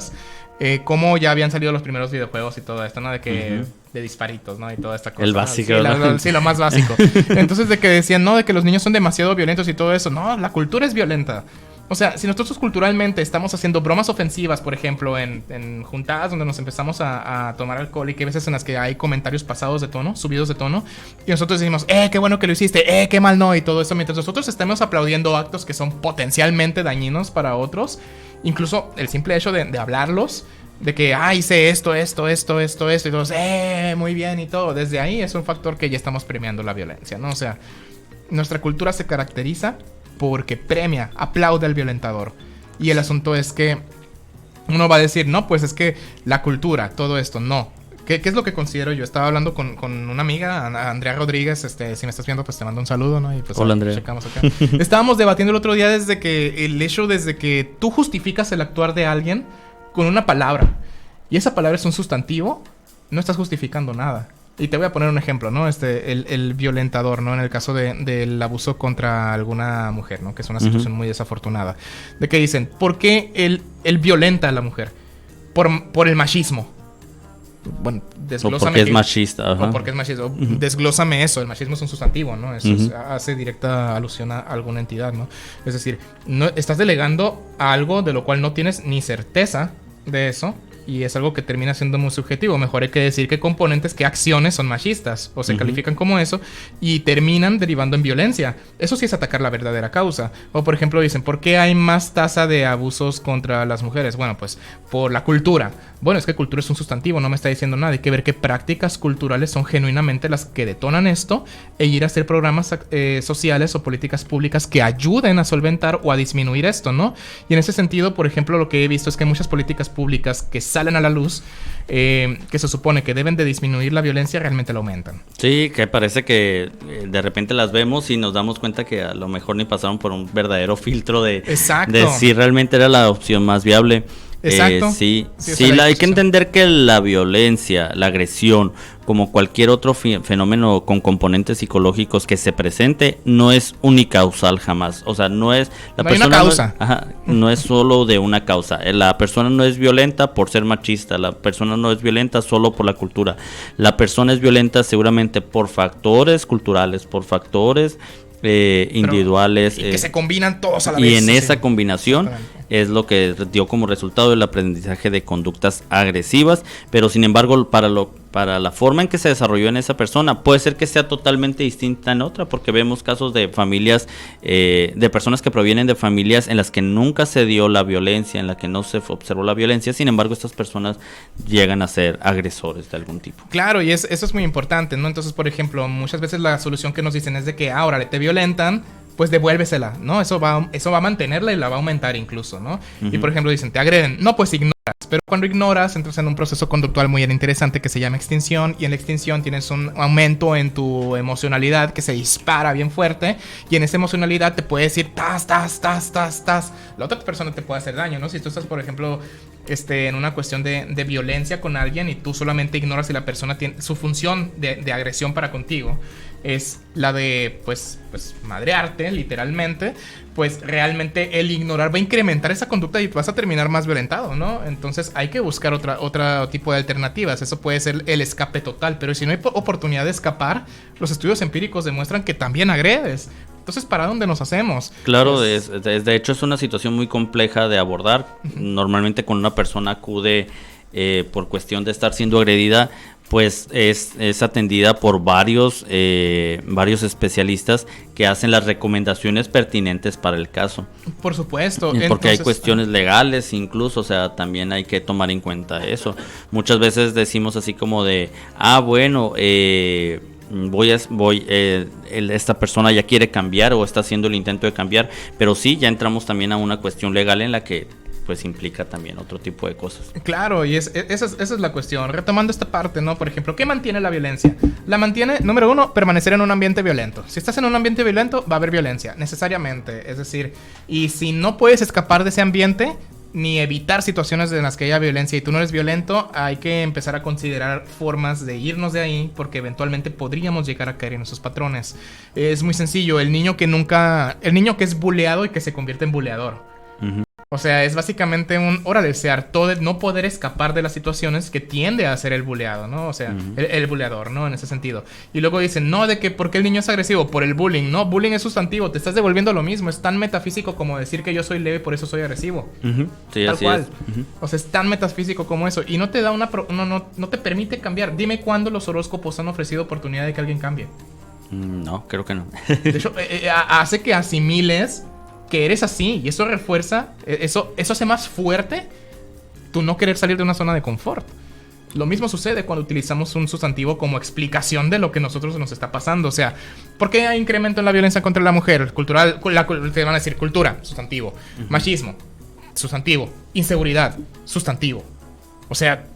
cómo ya habían salido los primeros videojuegos y todo esto, ¿no? De que de disparitos, ¿no? Y toda esta cosa. El básico. Sí, lo más básico. Entonces, de que decían, no, de que los niños son demasiado violentos y todo eso. No, la cultura es violenta. O sea, si nosotros culturalmente estamos haciendo bromas ofensivas, por ejemplo, en juntadas donde nos empezamos a tomar alcohol y que hay veces en las que hay comentarios pasados de tono, subidos de tono, y nosotros decimos, qué bueno que lo hiciste, qué mal no, y todo eso, mientras nosotros estamos aplaudiendo actos que son potencialmente dañinos para otros, incluso el simple hecho de hablarlos, de que, hice esto, y todos, muy bien, y todo, desde ahí es un factor que ya estamos premiando la violencia, ¿no? O sea, nuestra cultura se caracteriza porque premia, aplaude al violentador. Y el asunto es que uno va a decir, no, pues es que la cultura, todo esto, no. ¿Qué es lo que considero yo? Estaba hablando con una amiga, Andrea Rodríguez, si me estás viendo, pues te mando un saludo, ¿no? Y pues, hola, Andrea. Checamos acá. Estábamos debatiendo el otro día desde que tú justificas el actuar de alguien con una palabra, y esa palabra es un sustantivo, no estás justificando nada. Y te voy a poner un ejemplo, ¿no? El violentador, ¿no? En el caso del abuso contra alguna mujer, ¿no? Que es una situación muy desafortunada. De que dicen, ¿por qué él violenta a la mujer? Por el machismo. Bueno, desglósame. O porque es machista. O porque es machista. Desglósame eso. El machismo es un sustantivo, ¿no? Eso hace directa alusión a alguna entidad, ¿no? Es decir, no, estás delegando a algo de lo cual no tienes ni certeza de eso. y es algo que termina siendo muy subjetivo. Mejor hay que decir qué componentes, qué acciones son machistas o se califican como eso y terminan derivando en violencia. Eso sí es atacar la verdadera causa. O por ejemplo dicen, ¿por qué hay más tasa de abusos contra las mujeres? Bueno, pues por la cultura. Bueno, es que cultura es un sustantivo, no me está diciendo nada. Hay que ver qué prácticas culturales son genuinamente las que detonan esto e ir a hacer programas sociales o políticas públicas que ayuden a solventar o a disminuir esto, ¿no? Y en ese sentido, por ejemplo, lo que he visto es que hay muchas políticas públicas que salen a la luz, que se supone que deben de disminuir la violencia, realmente la aumentan. Sí, que parece que de repente las vemos y nos damos cuenta que a lo mejor ni pasaron por un verdadero filtro de si realmente era la opción más viable. Exacto. Sí, hay que entender que la violencia, la agresión, como cualquier otro fenómeno con componentes psicológicos que se presente, no es unicausal jamás. O sea, no es la persona, hay una causa. No es solo de una causa. La persona no es violenta por ser machista. La persona no es violenta solo por la cultura. La persona es violenta seguramente por factores culturales, por factores individuales. Y que se combinan todos a la vez. Y en esa combinación es lo que dio como resultado el aprendizaje de conductas agresivas, pero sin embargo para la forma en que se desarrolló en esa persona puede ser que sea totalmente distinta en otra, porque vemos casos de familias, de personas que provienen de familias en las que nunca se dio la violencia, en la que no se observó la violencia, sin embargo estas personas llegan a ser agresores de algún tipo. Claro, y eso es muy importante, ¿no? Entonces, por ejemplo, muchas veces la solución que nos dicen es de que ahora te violentan, pues devuélvesela, ¿no? Eso va a mantenerla y la va a aumentar incluso, ¿no? Y por ejemplo dicen, te agreden, no, pues ignoras. Pero cuando ignoras, entras en un proceso conductual muy interesante que se llama extinción, y en la extinción tienes un aumento en tu emocionalidad que se dispara bien fuerte, y en esa emocionalidad te puede decir tas. La otra persona te puede hacer daño, ¿no? Si tú estás, por ejemplo, en una cuestión de violencia con alguien y tú solamente ignoras si la persona tiene su función de agresión para contigo es la de, pues madrearte, literalmente, pues realmente el ignorar va a incrementar esa conducta y vas a terminar más violentado, ¿no? Entonces hay que buscar otro tipo de alternativas. Eso puede ser el escape total, pero si no hay oportunidad de escapar, los estudios empíricos demuestran que también agredes. Entonces, ¿para dónde nos hacemos? Claro, de hecho es una situación muy compleja de abordar. Normalmente cuando una persona acude por cuestión de estar siendo agredida, pues es atendida por varios especialistas que hacen las recomendaciones pertinentes para el caso. Por supuesto. Porque entonces, hay cuestiones legales incluso, o sea, también hay que tomar en cuenta eso. Muchas veces decimos así como de, bueno, esta persona ya quiere cambiar o está haciendo el intento de cambiar, pero sí, ya entramos también a una cuestión legal en la que pues implica también otro tipo de cosas. Claro, y esa es la cuestión. Retomando esta parte, ¿no? Por ejemplo, ¿qué mantiene la violencia? La mantiene, número uno, permanecer en un ambiente violento. Si estás en un ambiente violento, va a haber violencia, necesariamente. Es decir, y si no puedes escapar de ese ambiente, ni evitar situaciones en las que haya violencia y tú no eres violento, hay que empezar a considerar formas de irnos de ahí, porque eventualmente podríamos llegar a caer en esos patrones. Es muy sencillo, el niño que es buleado y que se convierte en buleador. O sea, es básicamente un hora de desear todo, de no poder escapar de las situaciones que tiende a ser el buleado, ¿no? O sea, el buleador, ¿no? En ese sentido. Y luego dicen, no, de que ¿por qué el niño es agresivo? Por el bullying. No, bullying es sustantivo, te estás devolviendo lo mismo. Es tan metafísico como decir que yo soy leve y por eso soy agresivo. Sí, tal así cual. Es. O sea, es tan metafísico como eso. Y no te da no te permite cambiar. Dime cuándo los horóscopos han ofrecido oportunidad de que alguien cambie. No, creo que no. De hecho, hace que asimiles que eres así, y eso refuerza, eso hace más fuerte tu no querer salir de una zona de confort. Lo mismo sucede cuando utilizamos un sustantivo como explicación de lo que nosotros nos está pasando. O sea, ¿por qué hay incremento en la violencia contra la mujer? Cultural, te van a decir cultura, sustantivo. Machismo, sustantivo. Inseguridad, sustantivo. O sea,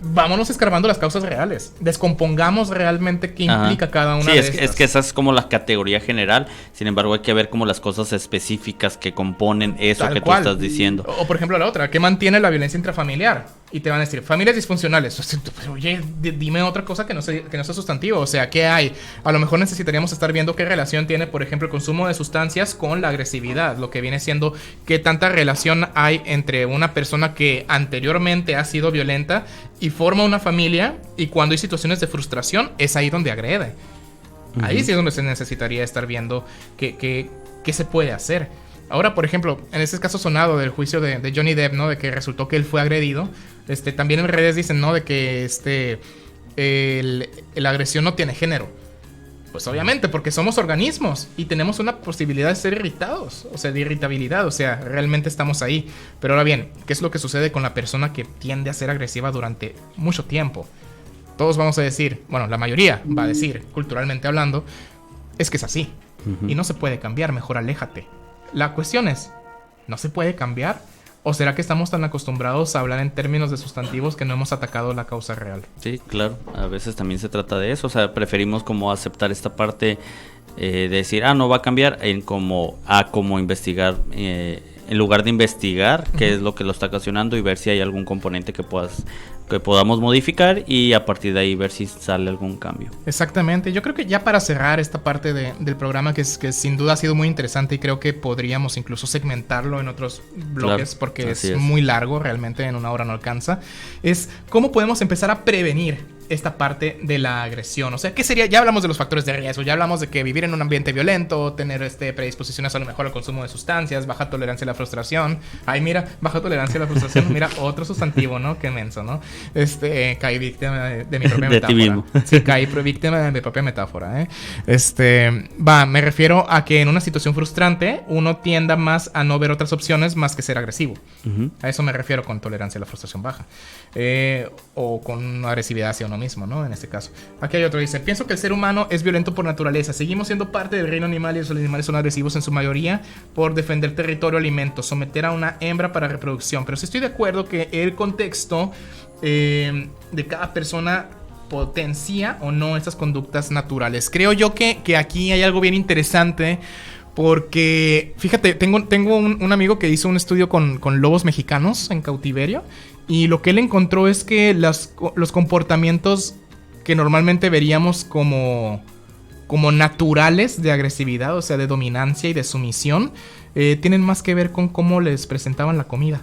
vámonos escarbando las causas reales. Descompongamos realmente qué implica cada una de estas. Es que esa es como la categoría general. Sin embargo, hay que ver como las cosas específicas que componen eso tal que cual. Tú estás diciendo. O por ejemplo la otra, ¿qué mantiene la violencia intrafamiliar? Y te van a decir, familias disfuncionales. Pero oye, dime otra cosa que no sea sustantivo. O sea, ¿qué hay? A lo mejor necesitaríamos estar viendo qué relación tiene, por ejemplo, el consumo de sustancias con la agresividad. Lo que viene siendo qué tanta relación hay entre una persona que anteriormente ha sido violenta y forma una familia, y cuando hay situaciones de frustración, es ahí donde agrede. Ahí sí es donde se necesitaría estar viendo qué se puede hacer. Ahora, por ejemplo, en este caso sonado del juicio de Johnny Depp, ¿no? De que resultó que él fue agredido. También en redes dicen, ¿no? De que la agresión no tiene género. Pues obviamente, porque somos organismos y tenemos una posibilidad de ser irritados, o sea, de irritabilidad, o sea, realmente estamos ahí. Pero ahora bien, ¿qué es lo que sucede con la persona que tiende a ser agresiva durante mucho tiempo? Todos vamos a decir, bueno, la mayoría va a decir, culturalmente hablando, es que es así. Y no se puede cambiar, mejor aléjate. La cuestión es, ¿no se puede cambiar? ¿O será que estamos tan acostumbrados a hablar en términos de sustantivos que no hemos atacado la causa real? Sí, claro, a veces también se trata de eso, o sea, preferimos como aceptar esta parte de decir, no va a cambiar, como investigar, en lugar de investigar qué es lo que lo está ocasionando y ver si hay algún componente que podamos modificar y a partir de ahí ver si sale algún cambio. Exactamente, yo creo que ya para cerrar esta parte del programa que sin duda ha sido muy interesante y creo que podríamos incluso segmentarlo en otros bloques, claro, porque es muy largo, realmente en una hora no alcanza, es cómo podemos empezar a prevenir esta parte de la agresión. O sea, ¿qué sería? Ya hablamos de los factores de riesgo, ya hablamos de que vivir en un ambiente violento, tener predisposiciones a lo mejor al consumo de sustancias, baja tolerancia a la frustración. Ay, mira, baja tolerancia a la frustración, mira, otro sustantivo, ¿no? Qué menso, ¿no? Caí víctima de mi propia metáfora. Ti mismo. Sí, caí víctima de mi propia metáfora, me refiero a que en una situación frustrante uno tienda más a no ver otras opciones más que ser agresivo. A eso me refiero con tolerancia a la frustración baja. O con agresividad hacia uno mismo, ¿no? En este caso. Aquí hay otro, dice: pienso que el ser humano es violento por naturaleza. Seguimos siendo parte del reino animal y los animales son agresivos en su mayoría por defender territorio, alimento, someter a una hembra para reproducción. Pero sí estoy de acuerdo que el contexto de cada persona potencia o no estas conductas naturales. Creo yo que aquí hay algo bien interesante. Porque, fíjate, tengo un amigo que hizo un estudio con lobos mexicanos en cautiverio. Y lo que él encontró es que los comportamientos que normalmente veríamos como naturales de agresividad, o sea, de dominancia y de sumisión, tienen más que ver con cómo les presentaban la comida.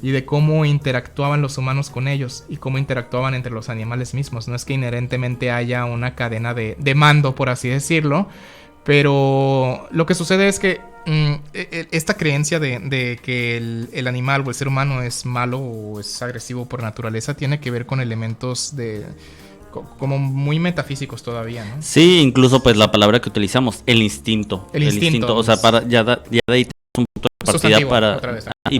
Y de cómo interactuaban los humanos con ellos y cómo interactuaban entre los animales mismos. No es que inherentemente haya una cadena de mando, por así decirlo. Pero lo que sucede es que esta creencia de que el animal o el ser humano es malo o es agresivo por naturaleza tiene que ver con elementos como muy metafísicos todavía, ¿no? Sí, incluso pues la palabra que utilizamos, el instinto. El instinto. O sea, ya de ahí tenemos un punto de partida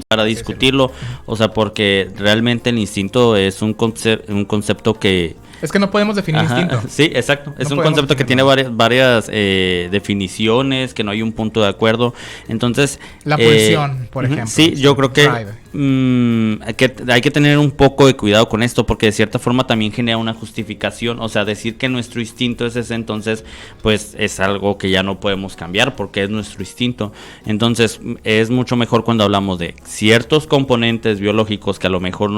para discutirlo. O sea, porque realmente el instinto es un concepto que... Es que no podemos definir instinto. Sí, exacto. Es un concepto que tiene varias definiciones, que no hay un punto de acuerdo. Entonces... La pulsión, por ejemplo. Sí, yo creo que hay que tener un poco de cuidado con esto, porque de cierta forma también genera una justificación. O sea, decir que nuestro instinto es ese, entonces, pues es algo que ya no podemos cambiar, porque es nuestro instinto. Entonces, es mucho mejor cuando hablamos de ciertos componentes biológicos que a lo mejor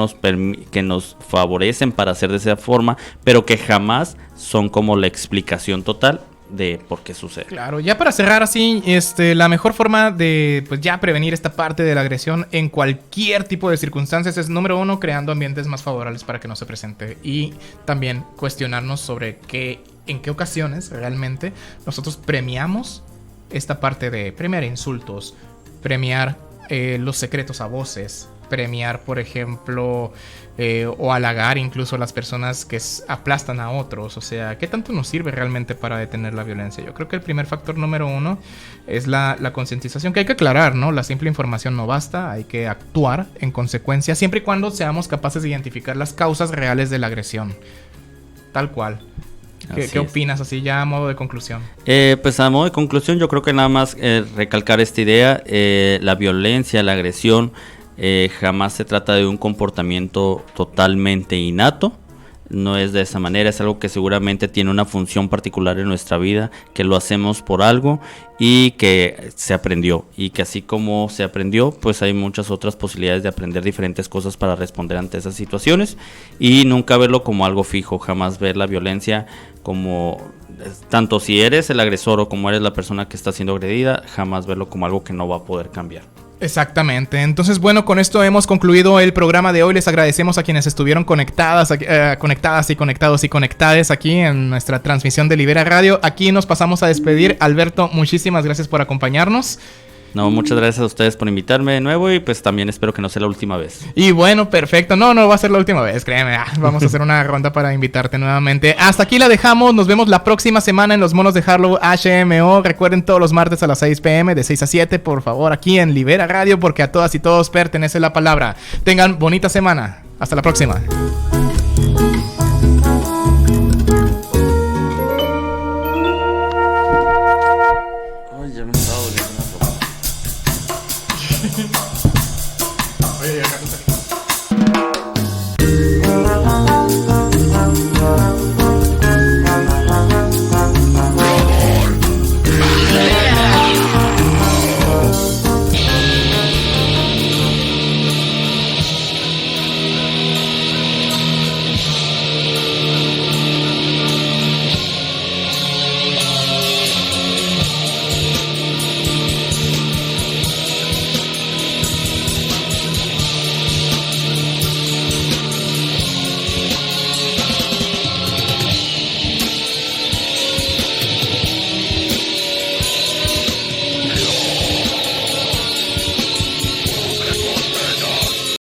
que nos favorecen para hacer de esa forma, pero que jamás son como la explicación total de por qué sucede. Claro, ya para cerrar así, la mejor forma de pues ya prevenir esta parte de la agresión en cualquier tipo de circunstancias es, número uno, creando ambientes más favorables para que no se presente, y también cuestionarnos sobre en qué ocasiones realmente nosotros premiamos esta parte de premiar insultos, premiar los secretos a voces, premiar, por ejemplo, o halagar incluso a las personas que aplastan a otros. O sea, ¿qué tanto nos sirve realmente para detener la violencia? Yo creo que el primer factor número uno es la concientización, que hay que aclarar, ¿no? La simple información no basta, hay que actuar en consecuencia, siempre y cuando seamos capaces de identificar las causas reales de la agresión. Tal cual. ¿Qué opinas así ya a modo de conclusión? Pues a modo de conclusión yo creo que nada más recalcar esta idea, la violencia, la agresión, jamás se trata de un comportamiento totalmente innato, no es de esa manera, es algo que seguramente tiene una función particular en nuestra vida, que lo hacemos por algo y que se aprendió, y que así como se aprendió, pues hay muchas otras posibilidades de aprender diferentes cosas para responder ante esas situaciones, y nunca verlo como algo fijo, jamás ver la violencia como, tanto si eres el agresor o como eres la persona que está siendo agredida, jamás verlo como algo que no va a poder cambiar. Exactamente. Entonces, bueno, con esto hemos concluido el programa de hoy. Les agradecemos a quienes estuvieron conectadas y conectados y conectades aquí en nuestra transmisión de Libera Radio. Aquí nos pasamos a despedir. Alberto, muchísimas gracias por acompañarnos. No, muchas gracias a ustedes por invitarme de nuevo y pues también espero que no sea la última vez. Y bueno, perfecto. No va a ser la última vez, créeme. Vamos a hacer una ronda para invitarte nuevamente. Hasta aquí la dejamos. Nos vemos la próxima semana en Los Monos de Harlow HMO. Recuerden, todos los martes a las 6 p.m. de 6 a 7, por favor, aquí en Libera Radio, porque a todas y todos pertenece la palabra. Tengan bonita semana. Hasta la próxima.